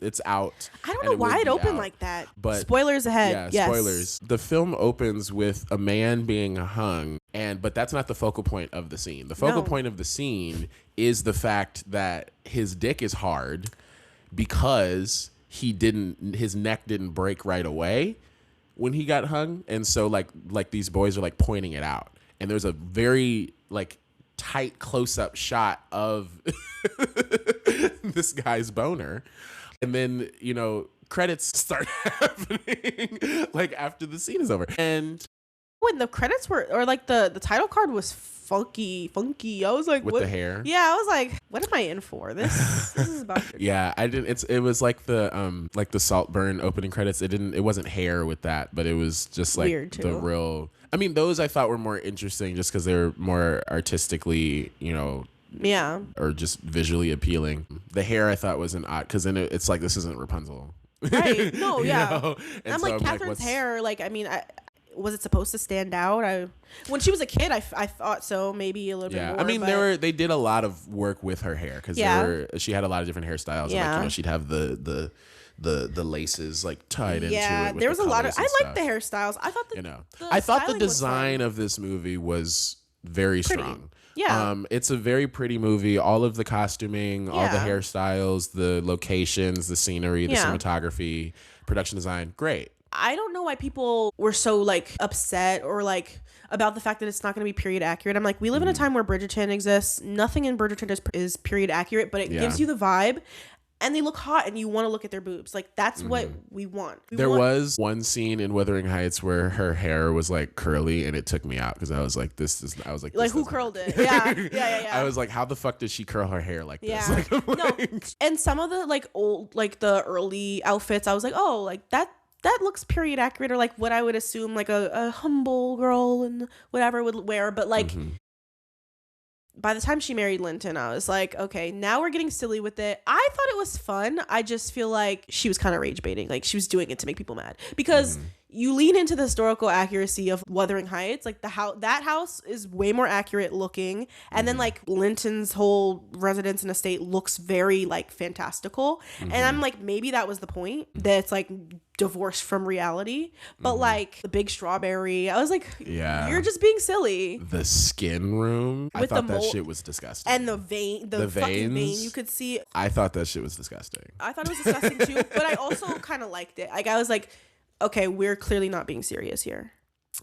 it's out. I don't know why it opened like that, but spoilers ahead. Yeah, spoilers. The film opens with a man being hung, but that's not the focal point of the scene. The focal point of the scene is the fact that his dick is hard because his neck didn't break right away when he got hung, and so like these boys are like pointing it out, and there's a very like tight close-up shot of this guy's boner, and then, you know, credits start happening like after the scene is over. And when the credits were, or like the title card was funky, I was like, with what? The hair. Yeah, I was like, what am I in for? This is about yeah, I didn't. It was like the Saltburn opening credits. It wasn't hair with that, but it was just like weird too. The real. I mean, those I thought were more interesting just because they're more artistically, you know. Yeah. Or just visually appealing. The hair I thought was an odd, because then it's like, this isn't Rapunzel. Right. No. Yeah. Know? And I'm so like, Catherine's hair. Like, I mean, was it supposed to stand out? When she was a kid, I thought so, maybe a little bit more. I mean, they did a lot of work with her hair, because she had a lot of different hairstyles. Yeah. And, like, you know, she'd have the laces like tied into it. Yeah, there was a lot of. I like the hairstyles. I thought I thought the design of this movie was very pretty strong. Yeah. It's a very pretty movie. All of the costuming, all the hairstyles, the locations, the scenery, the cinematography, production design, great. I don't know why people were so like upset or like about the fact that it's not going to be period accurate. I'm like, we live in a time where Bridgerton exists. Nothing in Bridgerton is period accurate, but it gives you the vibe. And they look hot, and you want to look at their boobs. Like, that's what we want. There was one scene in Wuthering Heights where her hair was like curly, and it took me out, because I was like, who curled it? Yeah. I was like, how the fuck did she curl her hair like this? Yeah. Like, no. And some of the like old, like the early outfits, I was like, oh, like that looks period accurate, or like what I would assume like a humble girl and whatever would wear. But like, by the time she married Linton, I was like, okay, now we're getting silly with it. I thought it was fun. I just feel like she was kind of rage baiting. Like, she was doing it to make people mad, because you lean into the historical accuracy of Wuthering Heights. Like, that house is way more accurate looking. And then like Linton's whole residence and estate looks very like fantastical. And I'm like, maybe that was the point, that it's like divorced from reality. But like the big strawberry, I was like, you're just being silly. The skin room, I thought that shit was disgusting. And the fucking vein you could see. I thought that shit was disgusting. I thought it was disgusting too, but I also kind of liked it. Like, I was like, okay, we're clearly not being serious here.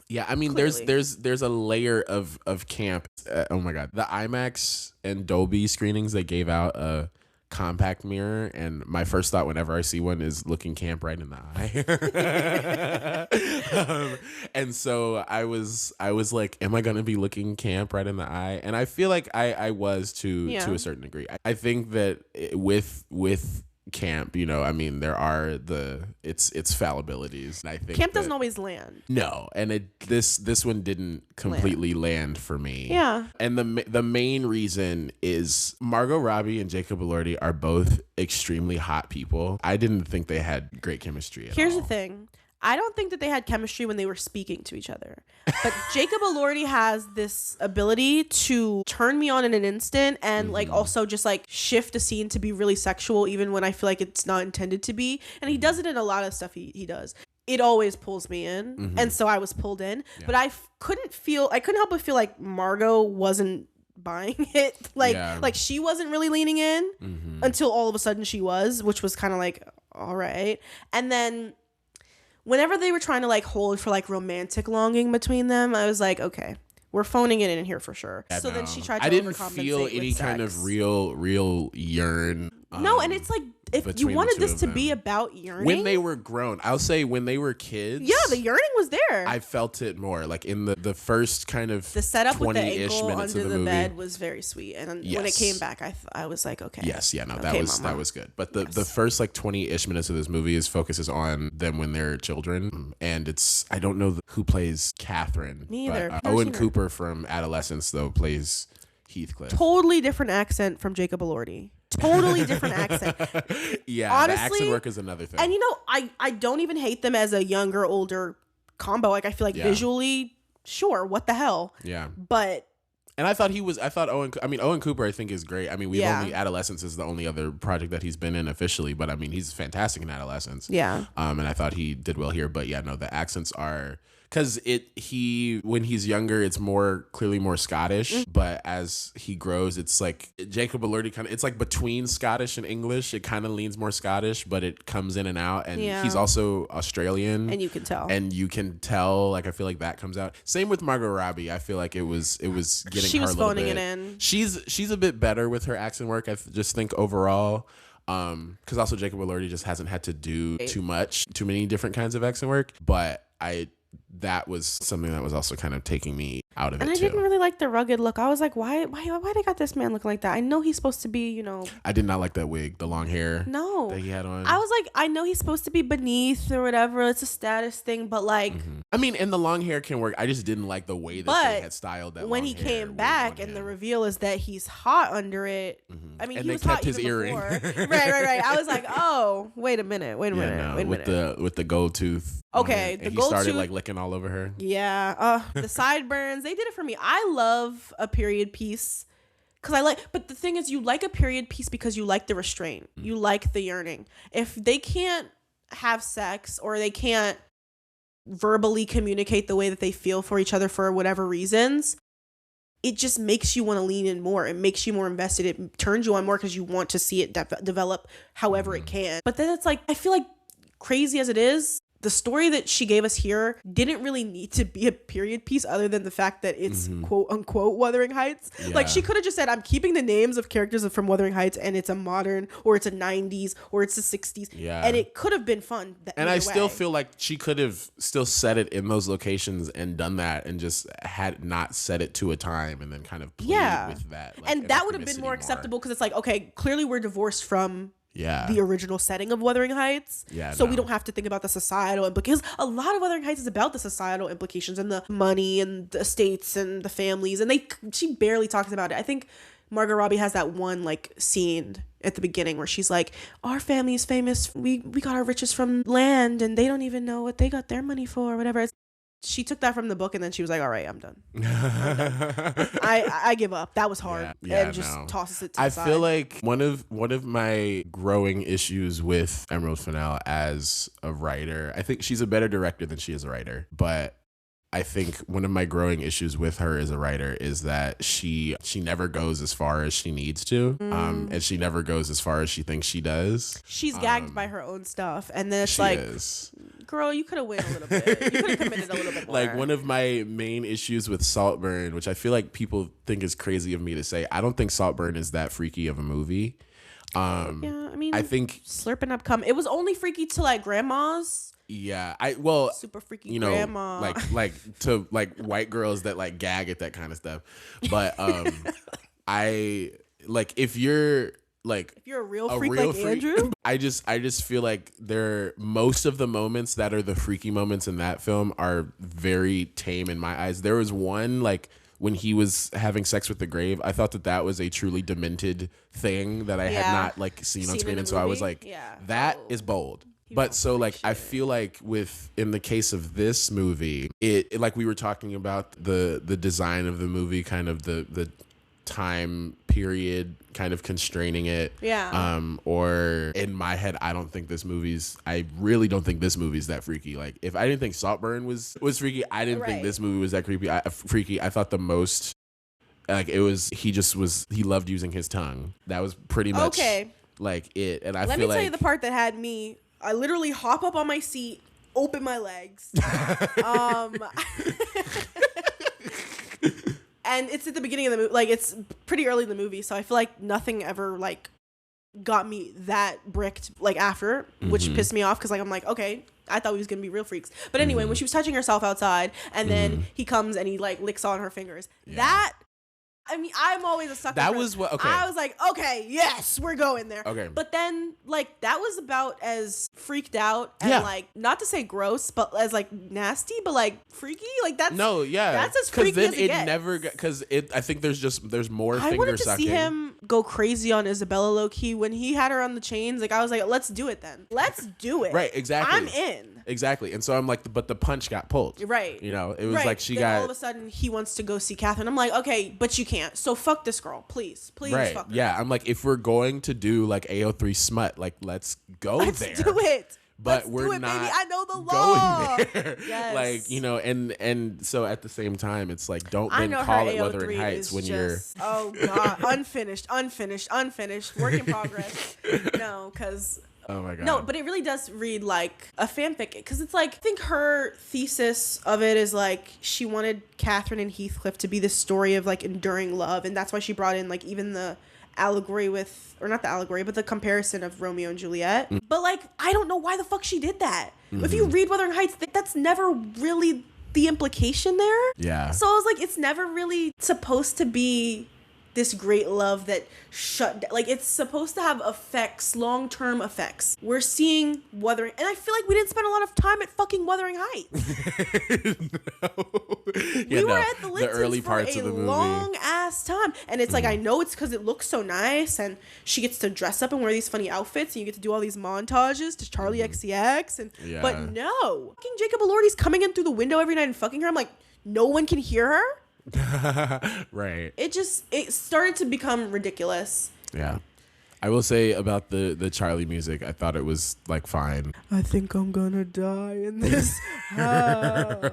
Yeah, I mean, Clearly. there's a layer of camp. Oh my god, the IMAX and Dolby screenings they gave out compact mirror, and my first thought whenever I see one is looking camp right in the eye. And so I was like, am I gonna be looking camp right in the eye? And I feel like I was to a certain degree. I think that with camp, you know, I mean, there are its fallibilities. And I think camp doesn't always land. No, and this one didn't completely land for me. Yeah. And the main reason is Margot Robbie and Jacob Elordi are both extremely hot people. I didn't think they had great chemistry at Here's all. the thing. I don't think that they had chemistry when they were speaking to each other. But Jacob Elordi has this ability to turn me on in an instant and like also just like shift a scene to be really sexual even when I feel like it's not intended to be. And he does it in a lot of stuff he does. It always pulls me in. And so I was pulled in. Yeah. But I couldn't help but feel like Margot wasn't buying it. Like she wasn't really leaning in until all of a sudden she was, which was kind of like, all right. And then whenever they were trying to like hold for like romantic longing between them, I was like, okay, we're phoning it in here for sure. Yeah, so then she tried to I didn't overcompensate feel any with kind sex. of real yearn. No, and it's like, if you wanted this to be about yearning. When they were grown, I'll say when they were kids. Yeah, the yearning was there. I felt it more. Like in the first kind of the setup with the ankle minutes under of the movie. bed was very sweet. And then when it came back, I was like, okay. Yes, yeah, no, that okay, was mama. that was good. But the first like 20-ish minutes of this movie focuses on them when they're children. And it's, I don't know who plays Catherine. Me either. But, Owen Cooper from Adolescence, though, plays Heathcliff. Totally different accent from Jacob Elordi. Totally different accent. Yeah, honestly, the accent work is another thing. And you know, I don't even hate them as a younger, older combo. Like I feel like visually, sure, what the hell? Yeah. But and I thought Owen Cooper I think is great. I mean, Adolescence is the only other project that he's been in officially, but I mean, he's fantastic in Adolescence. Yeah. And I thought he did well here, but yeah, no, the accents are, because when he's younger, it's clearly more Scottish, but as he grows, it's like Jacob Elordi it's like between Scottish and English. It kind of leans more Scottish, but it comes in and out. And he's also Australian, and you can tell. Like I feel like that comes out. Same with Margot Robbie. I feel like it was getting she her was a little phoning bit. it in. She's a bit better with her accent work. I just think overall. Because also Jacob Elordi just hasn't had to do too many different kinds of accent work, but that was something that was also kind of taking me out of it too. And I didn't really like the rugged look. I was like, why they got this man looking like that? I know he's supposed to be, you know. I did not like that wig, the long hair. No. That he had on. I was like, I know he's supposed to be beneath or whatever. It's a status thing, but like. I mean, and the long hair can work. I just didn't like the way that they had styled that. When he came back, and the reveal is that he's hot under it. I mean, and he they was kept hot his even earring. before. Right. I was like, oh, wait a minute. Wait a minute. With the gold tooth. Okay, and the he gold started tooth. like licking all over her. Yeah, the sideburns. They did it for me. I love a period piece but the thing is, you like a period piece because you like the restraint. You like the yearning. If they can't have sex or they can't verbally communicate the way that they feel for each other for whatever reasons, it just makes you want to lean in more. It makes you more invested. It turns you on more because you want to see it develop however it can. But then it's like, I feel like crazy as it is, the story that she gave us here didn't really need to be a period piece other than the fact that it's quote unquote Wuthering Heights. Yeah. Like she could have just said, I'm keeping the names of characters from Wuthering Heights and it's a modern or it's a 90s or it's a 60s. Yeah. And it could have been fun. And I still feel like she could have still set it in those locations and done that and just had not set it to a time and then kind of played with that. Like, and that would have been more acceptable because it's like, okay, clearly we're divorced from the original setting of Wuthering Heights. So we don't have to think about the societal implications. A lot of Wuthering Heights is about the societal implications and the money and the estates and the families. And she barely talks about it. I think Margot Robbie has that one like scene at the beginning where she's like, our family is famous. We got our riches from land and they don't even know what they got their money for or whatever. She took that from the book and then she was like, all right, I'm done. I give up. That was hard. And just tosses it to the side. I feel like one of my growing issues with Emerald Fennell as a writer, I think she's a better director than she is a writer, but I think one of my growing issues with her as a writer is that she never goes as far as she needs to, and she never goes as far as she thinks she does. She's gagged by her own stuff, and then it's like, girl, you could have went a little bit. You could have committed a little bit more. Like one of my main issues with Saltburn, which I feel like people think is crazy of me to say, I don't think Saltburn is that freaky of a movie. Yeah, I mean, I think slurping up cum. It was only freaky to like grandmas. Yeah, Super freaky you know, grandma. like to like white girls that like gag at that kind of stuff. But I like if you're a real freak like Andrew. I just feel like most of the moments that are the freaky moments in that film are very tame in my eyes. There was one like when he was having sex with the grave. I thought that was a truly demented thing that I had not like seen on screen, and so I was like, that is bold. But so like I feel like in the case of this movie, it like we were talking about the design of the movie, kind of the time period kind of constraining it. Yeah. Or in my head, I really don't think this movie's that freaky. Like if I didn't think Saltburn was freaky, I didn't think this movie was that freaky. I thought the most like it was he loved using his tongue. That was pretty much like it. And Let me tell you the part that had me. I literally hop up on my seat, open my legs. And it's at the beginning of the movie. Like, it's pretty early in the movie, so I feel like nothing ever, like, got me that bricked, like, after, which pissed me off, because, like, I'm like, okay, I thought we was going to be real freaks. But anyway, when she was touching herself outside, and then he comes and he, like, licks on her fingers. Yeah. I mean, I'm always a sucker. That was what, okay. I was like, okay, yes, we're going there. Okay. But then, like, that was about as freaked out and, like, not to say gross, but as, like, nasty, but, like, freaky. Like, that's... No, yeah. That's as freaky as it gets. Because I think there's more finger sucking. I wanted to see him go crazy on Isabella low-key. When he had her on the chains, like, I was like, let's do it then. Let's do it. Right, exactly. I'm in. Exactly. And so I'm like, but the punch got pulled. Right. You know, it was like all of a sudden he wants to go see Catherine. I'm like, okay, but you can't. So fuck this girl. Please fuck her. Yeah, I'm like, if we're going to do like AO3 smut, like let's go there. Let's do it. But we're not baby. I know the law. There. Yes. Like, you know, and so at the same time, it's like, don't then call it Wuthering Heights when you're... Oh, God. Unfinished. Work in progress. No, because... Oh my God. No, but it really does read like a fanfic, because it's like, I think her thesis of it is like she wanted Catherine and Heathcliff to be this story of like enduring love, and that's why she brought in like even the allegory or not the allegory, but the comparison of Romeo and Juliet. But like, I don't know why the fuck she did that. If you read Wuthering Heights, that's never really the implication there. Yeah. So I was like, it's never really supposed to be this great love that like, it's supposed to have effects, long-term effects. We're seeing Wuthering, and I feel like we didn't spend a lot of time at fucking Wuthering Heights. We were at the Lintons early parts for of the movie. long ass time, and it's like, I know it's because it looks so nice, and she gets to dress up and wear these funny outfits, and you get to do all these montages to Charlie XCX, and but no, fucking Jacob Elordi's coming in through the window every night and fucking her. I'm like, no one can hear her. Right. It started to become ridiculous. Yeah. I will say about the Charlie music, I thought it was like fine. I think I'm gonna die in this house.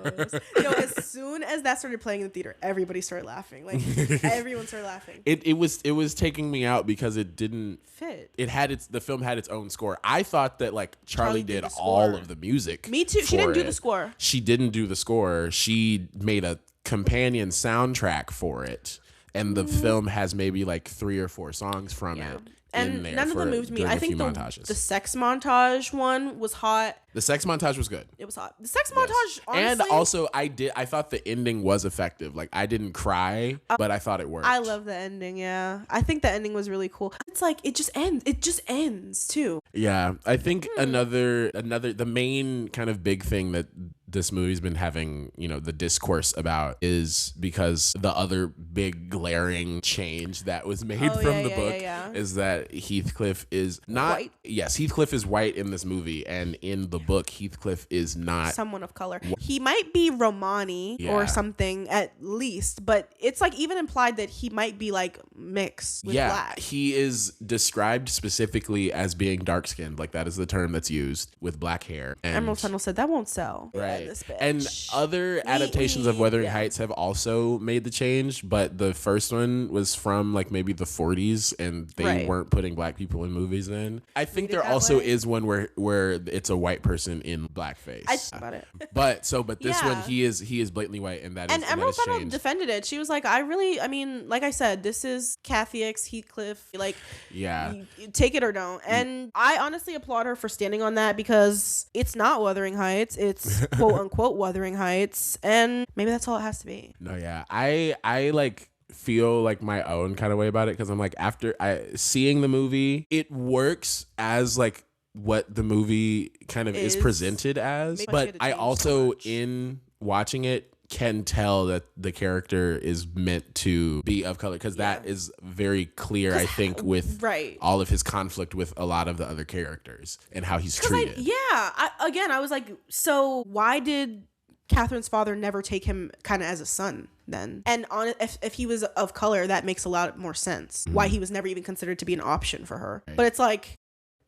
As soon as that started playing in the theater, everybody started laughing. Like, everyone started laughing. It was taking me out because it didn't fit. The film had its own score. I thought that like Charlie did all of the music. Me too. She didn't do the score. She didn't do the score. She made a companion soundtrack for it, and the film has maybe like 3 or 4 songs from it. And none of them moved me. I think the sex montage one was hot. The sex montage was good. It was hot. The sex montage, honestly. And also, I thought the ending was effective. Like, I didn't cry, but I thought it worked. I love the ending, yeah. I think the ending was really cool. It's like, it just ends, too. Yeah. I think the main kind of big thing that this movie's been having, the discourse about is because the other big glaring change that was made from the book is that Heathcliff is not white. Yes, Heathcliff is white in this movie, and in the book Heathcliff is not someone of color. He might be Romani or something at least, but it's like even implied that he might be like mixed with black. He is described specifically as being dark skinned, like that is the term that's used, with black hair. And Emerald Tunnel said that won't sell. Right. Right. this bitch. And other adaptations of Wuthering Heights have also made the change, but the first one was from like maybe the 40s and they weren't putting black people in movies then. I think there also is one where it's a white person in blackface. About it. But this one he is blatantly white, and that is and Emerald Fennell defended it. She was like, I mean, like I said, this is Kathy X Heathcliff. Like, you take it or don't. And I honestly applaud her for standing on that because it's not Wuthering Heights. It's quote unquote Wuthering Heights, and maybe that's all it has to be. No, yeah, I like feel like my own kind of way about it because I'm like, after seeing the movie, it works as like what the movie kind of is presented as, but I also in watching it can tell that the character is meant to be of color because that is very clear, I think, with all of his conflict with a lot of the other characters and how he's treated. I was like, so why did Catherine's father never take him kind of as a son then? And if he was of color, that makes a lot more sense. Why he was never even considered to be an option for her. But it's like,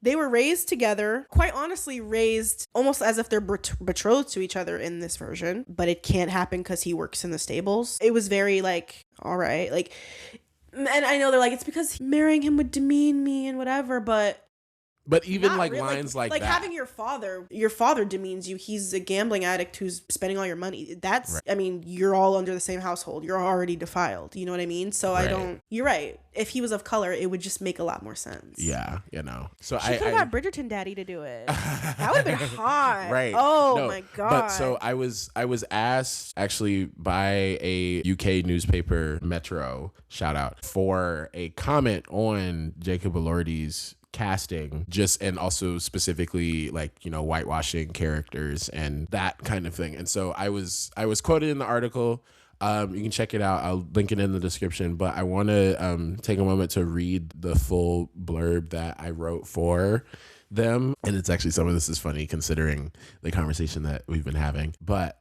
they were raised together, quite honestly raised almost as if they're betrothed to each other in this version, but it can't happen because he works in the stables. It was very like, all right, like, and I know they're like, it's because marrying him would demean me and whatever, but even like lines like that. Having your father demeans you. He's a gambling addict who's spending all your money. That's, I mean, you're all under the same household. You're already defiled. You know what I mean? So you're right. If he was of color, it would just make a lot more sense. Yeah, you know. So she could have got Bridgerton daddy to do it. That would have been hot. Right. Oh my God. But so I was asked actually by a UK newspaper, Metro, shout out, for a comment on Jacob Elordi's casting, and also specifically like, you know, whitewashing characters and that kind of thing. And so I was quoted in the article. You can check it out. I'll link it in the description, but I want to take a moment to read the full blurb that I wrote for them. And it's actually, some of this is funny considering the conversation that we've been having, but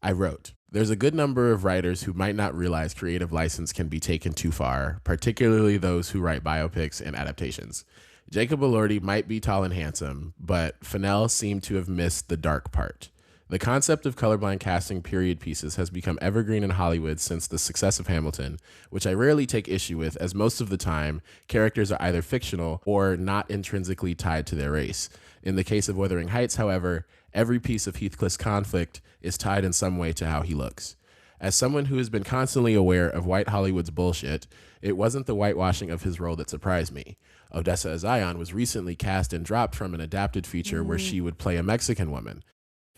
I wrote, "There's a good number of writers who might not realize creative license can be taken too far, particularly those who write biopics and adaptations. Jacob Elordi might be tall and handsome, but Fennell seemed to have missed the dark part. The concept of colorblind casting period pieces has become evergreen in Hollywood since the success of Hamilton, which I rarely take issue with, as most of the time, characters are either fictional or not intrinsically tied to their race. In the case of Wuthering Heights, however, every piece of Heathcliff's conflict is tied in some way to how he looks. As someone who has been constantly aware of white Hollywood's bullshit, it wasn't the whitewashing of his role that surprised me. Odessa Azion was recently cast and dropped from an adapted feature where she would play a Mexican woman.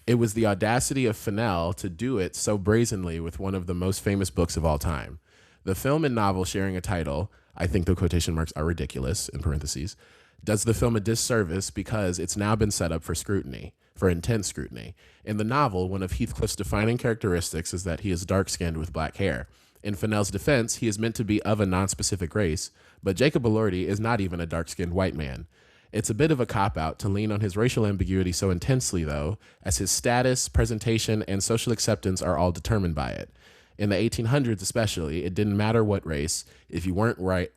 It was the audacity of Fennell to do it so brazenly with one of the most famous books of all time. The film and novel sharing a title, I think the quotation marks are ridiculous, in parentheses, does the film a disservice because it's now been set up for scrutiny, for intense scrutiny. In the novel, one of Heathcliff's defining characteristics is that he is dark-skinned with black hair. In Fennell's defense, he is meant to be of a non-specific race, but Jacob Elordi is not even a dark-skinned white man. It's a bit of a cop-out to lean on his racial ambiguity so intensely, though, as his status, presentation, and social acceptance are all determined by it. In the 1800s especially, it didn't matter what race. If you weren't white,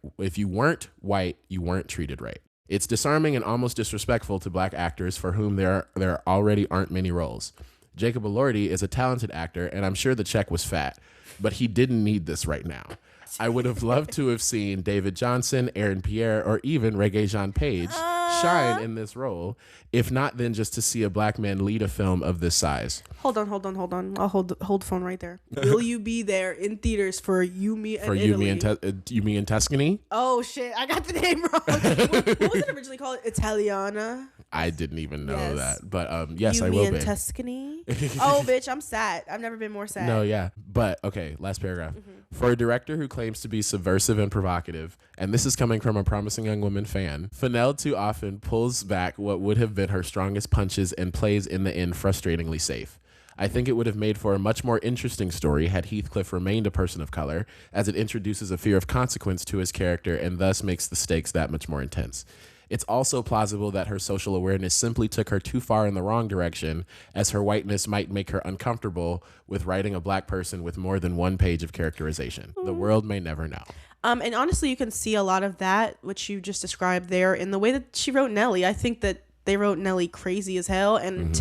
you weren't treated right. It's disarming and almost disrespectful to black actors for whom there already aren't many roles. Jacob Elordi is a talented actor, and I'm sure the check was fat, but he didn't need this right now. I would have loved to have seen David Johnson, Aaron Pierre, or even Regé-Jean Page shine in this role. If not, then just to see a black man lead a film of this size. Hold on. I'll hold the phone right there. Will you be there in theaters for You, Me, and Italy? You mean Tuscany? Oh shit, I got the name wrong. What was it originally called? Italiana? I didn't even know that. But yes, you, I me, will and be. Tuscany? Oh, bitch, I'm sad. I've never been more sad. No, yeah. But, okay, last paragraph. For a director who claims to be subversive and provocative, and this is coming from a promising young woman fan, Fennell too often pulls back what would have been her strongest punches and plays in the end frustratingly safe. I think it would have made for a much more interesting story had Heathcliff remained a person of color, as it introduces a fear of consequence to his character and thus makes the stakes that much more intense. It's also plausible that her social awareness simply took her too far in the wrong direction, as her whiteness might make her uncomfortable with writing a black person with more than one page of characterization. The world may never know. And honestly, you can see a lot of that, which you just described there, in the way that she wrote Nellie. I think that they wrote Nellie crazy as hell, and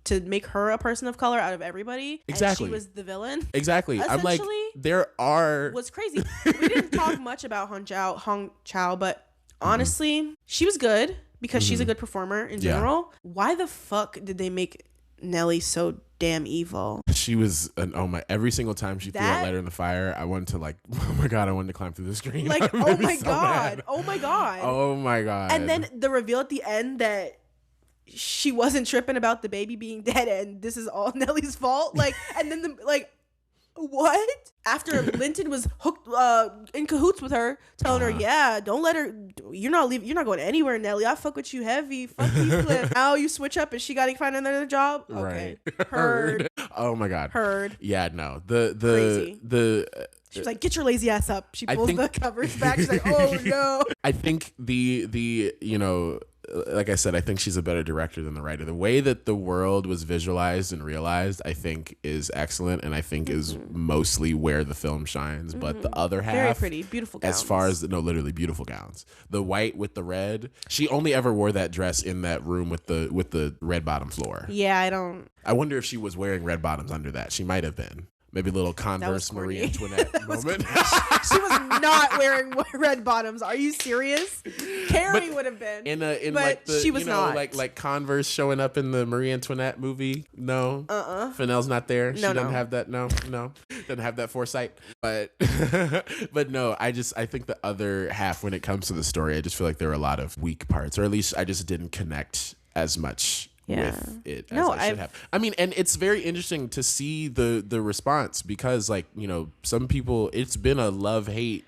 to make her a person of color out of everybody. Exactly. And she was the villain. Exactly. I'm like, there are... Was crazy. We didn't talk much about Hong Chao, but honestly, she was good because she's a good performer in general. Why the fuck did they make Nelly so damn evil? She was every single time she threw that lighter in the fire, I wanted to like, oh my God, I wanted to climb through the screen. Like, oh my God. Oh my God. Oh my God. And then the reveal at the end that she wasn't tripping about the baby being dead and this is all Nelly's fault. Like, and then what? After Linton was hooked in cahoots with her, telling her, yeah, don't let her, you're not going anywhere, Nelly. I fuck with you heavy. Fuck you, Cliff. Now you switch up and she got to find another job. Okay. Right. Heard. Oh my God. Heard. Yeah, no. Crazy. She was like, get your lazy ass up. She pulls the covers back. She's like, oh no. I think the like I said, I think she's a better director than the writer. The way that the world was visualized and realized, I think, is excellent, and I think is mostly where the film shines. But the other half, very pretty, beautiful gowns. As far as literally beautiful gowns. The white with the red. She only ever wore that dress in that room with the red bottom floor. Yeah, I wonder if she was wearing red bottoms under that. She might have been. Maybe a little Converse Marie Antoinette moment. She was not wearing red bottoms. Are you serious? Carrie would have been. She was not. Like Converse showing up in the Marie Antoinette movie. No. Fennell's not there. She doesn't have that. No. Doesn't have that foresight. But no, I think the other half, when it comes to the story, I just feel like there were a lot of weak parts, or at least I just didn't connect as much with it as I should have. I mean, and it's very interesting to see the response because, like, some people, it's been a love-hate.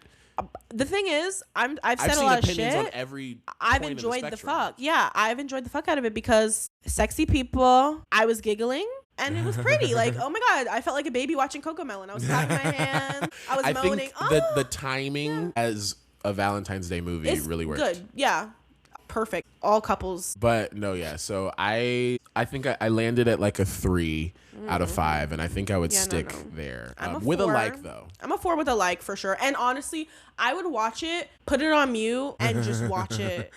The thing is, I've said a lot of shit. On every I've enjoyed the fuck. Yeah, I've enjoyed the fuck out of it because sexy people, I was giggling. And it was pretty. Like, oh my God, I felt like a baby watching Cocomelon. I was clapping my hands. I was moaning. Think the timing as a Valentine's Day movie really worked. Good. Yeah. Perfect. All couples. But no, yeah. So I think I landed at like a 3 out of 5, and I think I would stick there. With a like, though. I'm a 4 with a like for sure. And honestly, I would watch it, put it on mute, and just watch it.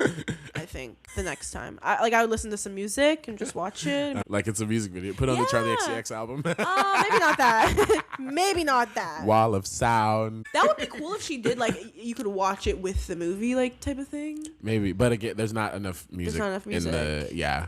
I think the next time, I would listen to some music and just watch it. Like it's a music video. Put on the Charlie XCX album. Maybe not that. Maybe not that. Wall of sound. That would be cool if she did, like, you could watch it with the movie, like, type of thing. Maybe, but again, there's not enough music. In the yeah.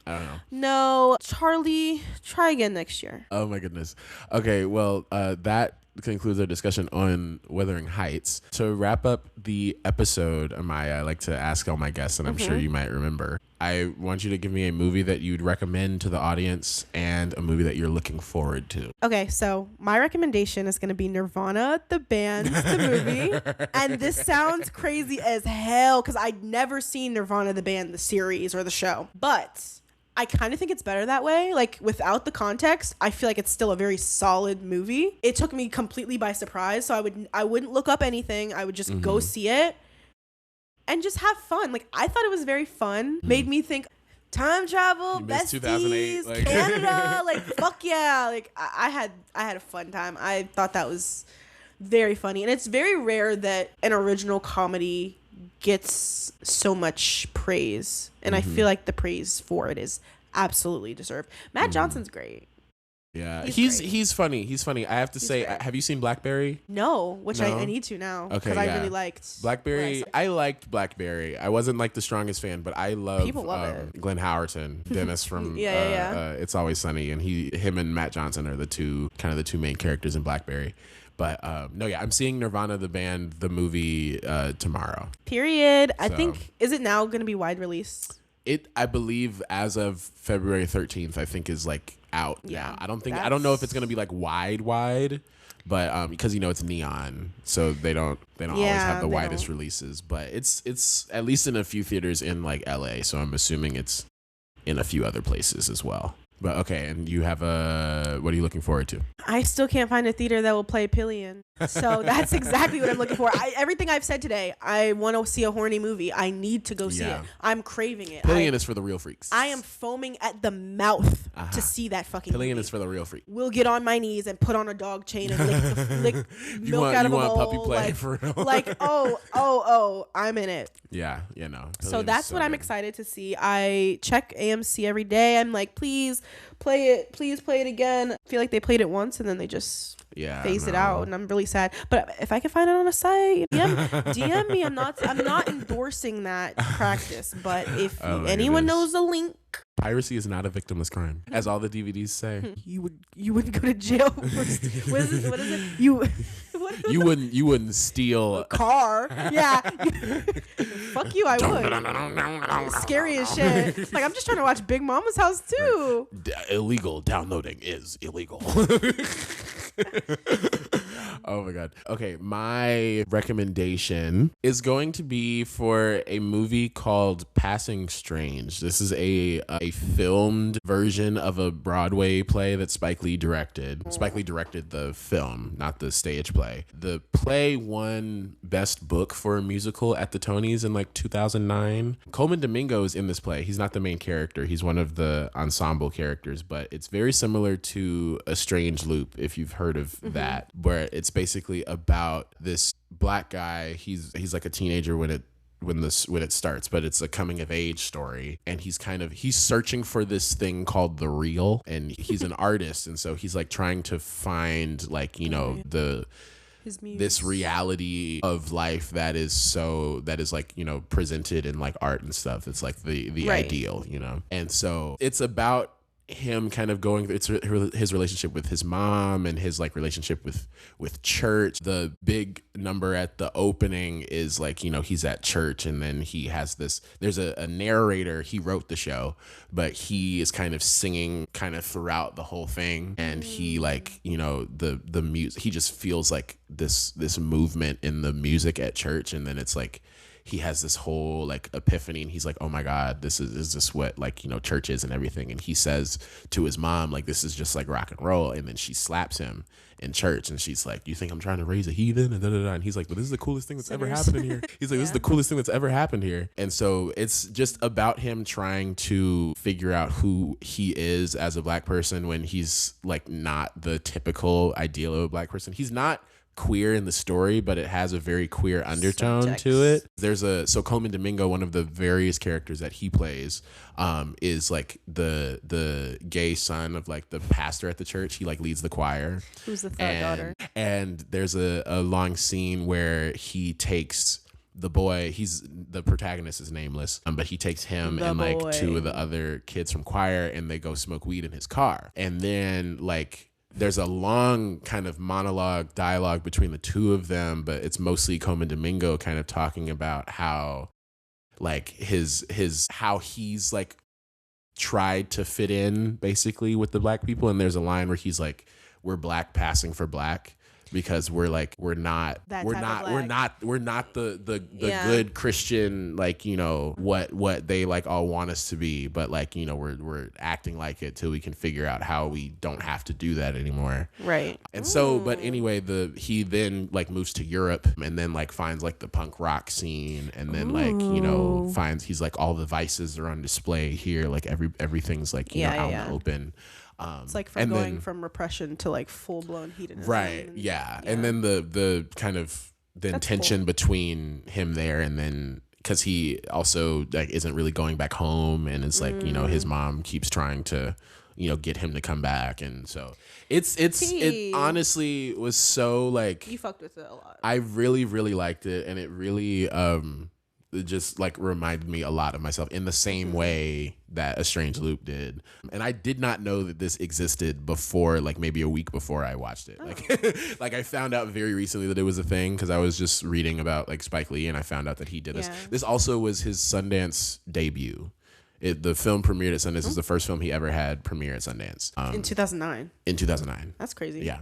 I don't know. No, Charlie, try again next year. Oh my goodness. Okay, well, that concludes our discussion on Wuthering Heights. To wrap up the episode, Amaya, I like to ask all my guests, and I'm sure you might remember. I want you to give me a movie that you'd recommend to the audience and a movie that you're looking forward to. Okay, so my recommendation is going to be Nirvana, the band, the movie. And this sounds crazy as hell because I'd never seen Nirvana, the band, the series or the show. But I kind of think it's better that way. Like, without the context, I feel like it's still a very solid movie. It took me completely by surprise, so I wouldn't look up anything. I would just go see it and just have fun. Like, I thought it was very fun. Made me think time travel, besties, 2008, like. Canada, like, fuck yeah. Like, I had a fun time. I thought that was very funny, and it's very rare that an original comedy gets so much praise, and I feel like the praise for it is absolutely deserved. Matt Johnson's great. Yeah, he's funny. He's funny. I have to say, great. Have you seen Blackberry? No, which no? I need to now because I really liked Blackberry. I liked Blackberry. I wasn't like the strongest fan, but I love it. Glenn Howerton, Dennis from It's Always Sunny, and him and Matt Johnson are the two main characters in Blackberry. But I'm seeing Nirvana, the band, the movie tomorrow. Period. I think, is it now going to be wide release? I believe as of February 13th, I think is like out now. I don't know if it's going to be like wide, but because it's neon, so they don't always have the widest releases. But it's at least in a few theaters in like LA, so I'm assuming it's in a few other places as well. But okay, and you have what are you looking forward to? I still can't find a theater that will play Pillion. So that's exactly what I'm looking for. Everything I've said today, I want to see a horny movie. I need to go see it. I'm craving it. Pillion is for the real freaks. I am foaming at the mouth to see that fucking Pillion movie. is for the real freak. We'll get on my knees and put on a dog chain and lick milk out of a bowl. Puppy play for real? Like, oh, I'm in it. Yeah, you know. So that's what I'm excited to see. I check AMC every day. I'm like, please play it. Please play it again. I feel like they played it once and then they just phased it out, and I'm really sad. But if I can find it on a site, DM me. I'm not endorsing that practice, but if anyone knows the link. Piracy is not a victimless crime, as all the DVDs say. You wouldn't go to jail for what is it? You wouldn't steal a car. Yeah. Fuck you, I would. Scary as shit. Like, I'm just trying to watch Big Mama's House too. Illegal downloading is illegal. Oh my god. Okay, my recommendation is going to be for a movie called Passing Strange. This is a filmed version of a Broadway play that Spike Lee directed. Spike Lee directed the film, not the stage play. The play won Best Book for a musical at the Tonys in like 2009. Coleman Domingo is in this play. He's not the main character. He's one of the ensemble characters, but it's very similar to A Strange Loop, if you've heard of that, where it's basically about this black guy. He's like a teenager when it starts, but it's a coming of age story, and he's searching for this thing called the real, and he's an artist, and so he's like trying to find like, you know, this reality of life that is like, you know, presented in like art and stuff. It's like the ideal, you know. And so it's about him kind of going through his relationship with his mom and his like relationship with church. The big number at the opening is like, you know, he's at church, and then he has there's a narrator. He wrote the show, but he is kind of singing kind of throughout the whole thing, and he like, you know, the music, he just feels like this movement in the music at church, and then it's like he has this whole like epiphany, and he's like, oh my God, is this what like, you know, church is and everything. And he says to his mom, like, this is just like rock and roll. And then she slaps him in church, and she's like, you think I'm trying to raise a heathen? And and he's like, but this is the coolest thing that's ever happened in here. He's like, this is the coolest thing that's ever happened here. And so it's just about him trying to figure out who he is as a black person when he's like not the typical ideal of a black person. He's not queer in the story, but it has a very queer undertone to it. So Coleman Domingo, one of the various characters that he plays, is like the gay son of like the pastor at the church. He like leads the choir. Who's the third daughter? And there's a long scene where he takes the boy, the protagonist is nameless, but he takes him and like two of the other kids from choir, and they go smoke weed in his car. And then like there's a long kind of dialogue between the two of them, but it's mostly Coleman Domingo kind of talking about how like how he's like tried to fit in basically with the black people. And there's a line where he's like, we're black passing for black, because we're not the good Christian, like, you know, what they like all want us to be, but like, you know, we're acting like it till we can figure out how we don't have to do that anymore. Right. And so, but anyway, he then like moves to Europe, and then like finds like the punk rock scene, and then like, you know, he's like, all the vices are on display here, like everything's like, you know, out in the open. It's like from repression to like full blown hedonism. Right. Yeah. And then the kind of tension between him there, and then because he also like isn't really going back home, and it's like, you know, his mom keeps trying to, you know, get him to come back, and so it honestly was so like, you fucked with it a lot. I really really liked it, and it really it just like reminded me a lot of myself in the same way that A Strange Loop did. And I did not know that this existed before, like maybe a week before I watched it. Like I found out very recently that it was a thing because I was just reading about like Spike Lee, and I found out that he did this. This also was his Sundance debut. The film premiered at Sundance. It was the first film he ever had premiere at Sundance. In 2009. In 2009. That's crazy. Yeah.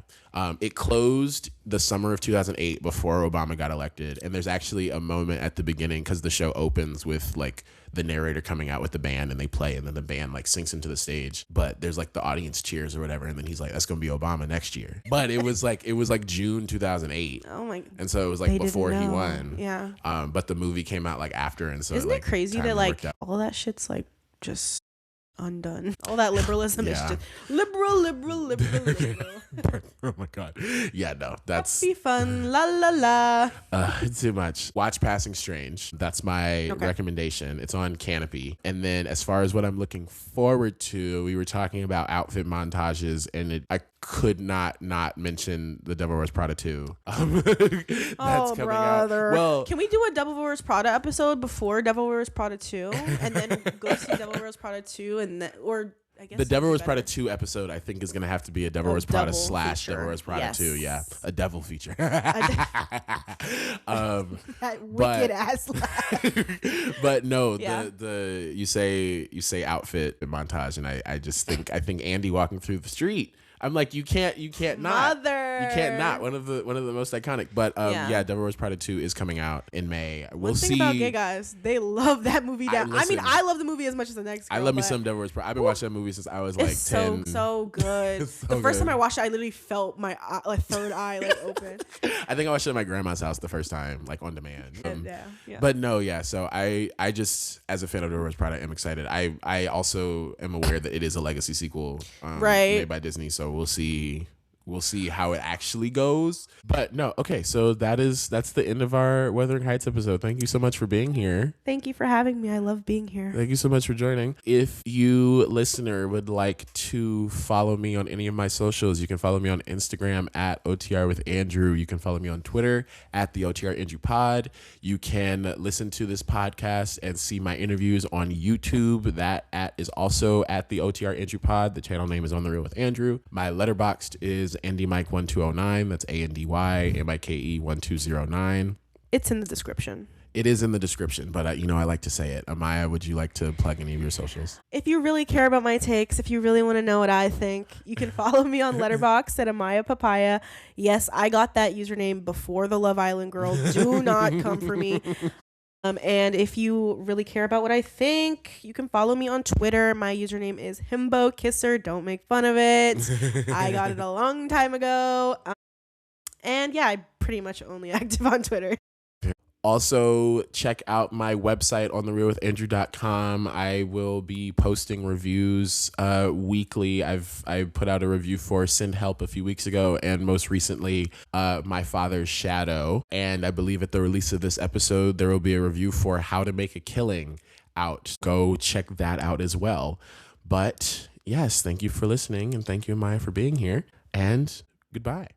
It closed the summer of 2008 before Obama got elected. And there's actually a moment at the beginning, because the show opens with like the narrator coming out with the band and they play and then the band like sinks into the stage, but there's like the audience cheers or whatever, and then he's like, that's gonna be Obama next year. But it was like June 2008. Oh my! And so it was like before he know. won. Yeah. But the movie came out like after, and so isn't it crazy that like worked out. all that shit's like just undone? All that liberalism is Yeah. just liberal. Oh my god. Yeah, no, that's Be fun. La la la. too much. Watch Passing Strange. That's my recommendation. It's on Canopy. And then as far as what I'm looking forward to, we were talking about outfit montages, and I could not mention The Devil Wears Prada 2. That's coming brother. out. Well, can we do a Devil Wears Prada episode before Devil Wears Prada 2 and then go see Devil Wears Prada 2 and then, or I guess the Devil Wears Prada 2 episode, I think, is going to have to be a Devil Wears Prada / Devil Wears Prada 2. Yeah. A devil feature. That wicked ass laugh. But no, Yeah. the you say outfit montage, and I think Andy walking through the street, I'm like, you can't not. Mother. You can't not. One of the most iconic. But yeah, Devil Wears Prada 2 is coming out in May. We'll see. One thing about gay guys, they love that movie down. I mean, I love the movie as much as the next girl. I love me some Devil Wears Prada. I've been watching that movie since I was like 10. So good. The first time I watched it, I literally felt my third eye open. I think I watched it at my grandma's house the first time, like on demand. Yeah. But no, yeah. So I just, as a fan of Devil Wears Prada, am excited. I also am aware that it is a legacy sequel, made by Disney. So we'll see how it actually goes. But no, okay, so that's the end of our Wuthering Heights episode. Thank you so much for being here. Thank you for having me. I love being here. Thank you so much for joining. If you, listener, would like to follow me on any of my socials, you can follow me on Instagram at OTR with Andrew. You can follow me on Twitter at the OTR Andrew Pod. You can listen to this podcast and see my interviews on YouTube. That is also at the OTR Andrew Pod. The channel name is On The Real with Andrew. My Letterboxd is AndyMike1209. That's ANDYMIKE1209. It's in the description. It is in the description, but I like to say it. Amaya, would you like to plug any of your socials? If you really care about my takes, if you really want to know what I think, you can follow me on Letterboxd at Amaya Papaya. Yes, I got that username before the Love Island girl. Do not come for me. And if you really care about what I think, you can follow me on Twitter. My username is Himbo Kisser. Don't make fun of it. I got it a long time ago. And yeah, I'm pretty much only active on Twitter. Also, check out my website ontherealwithandrew.com. I will be posting reviews weekly. I put out a review for Send Help a few weeks ago, and most recently, My Father's Shadow. And I believe at the release of this episode, there will be a review for How to Make a Killing out. Go check that out as well. But yes, thank you for listening, and thank you, Amaya, for being here. And goodbye.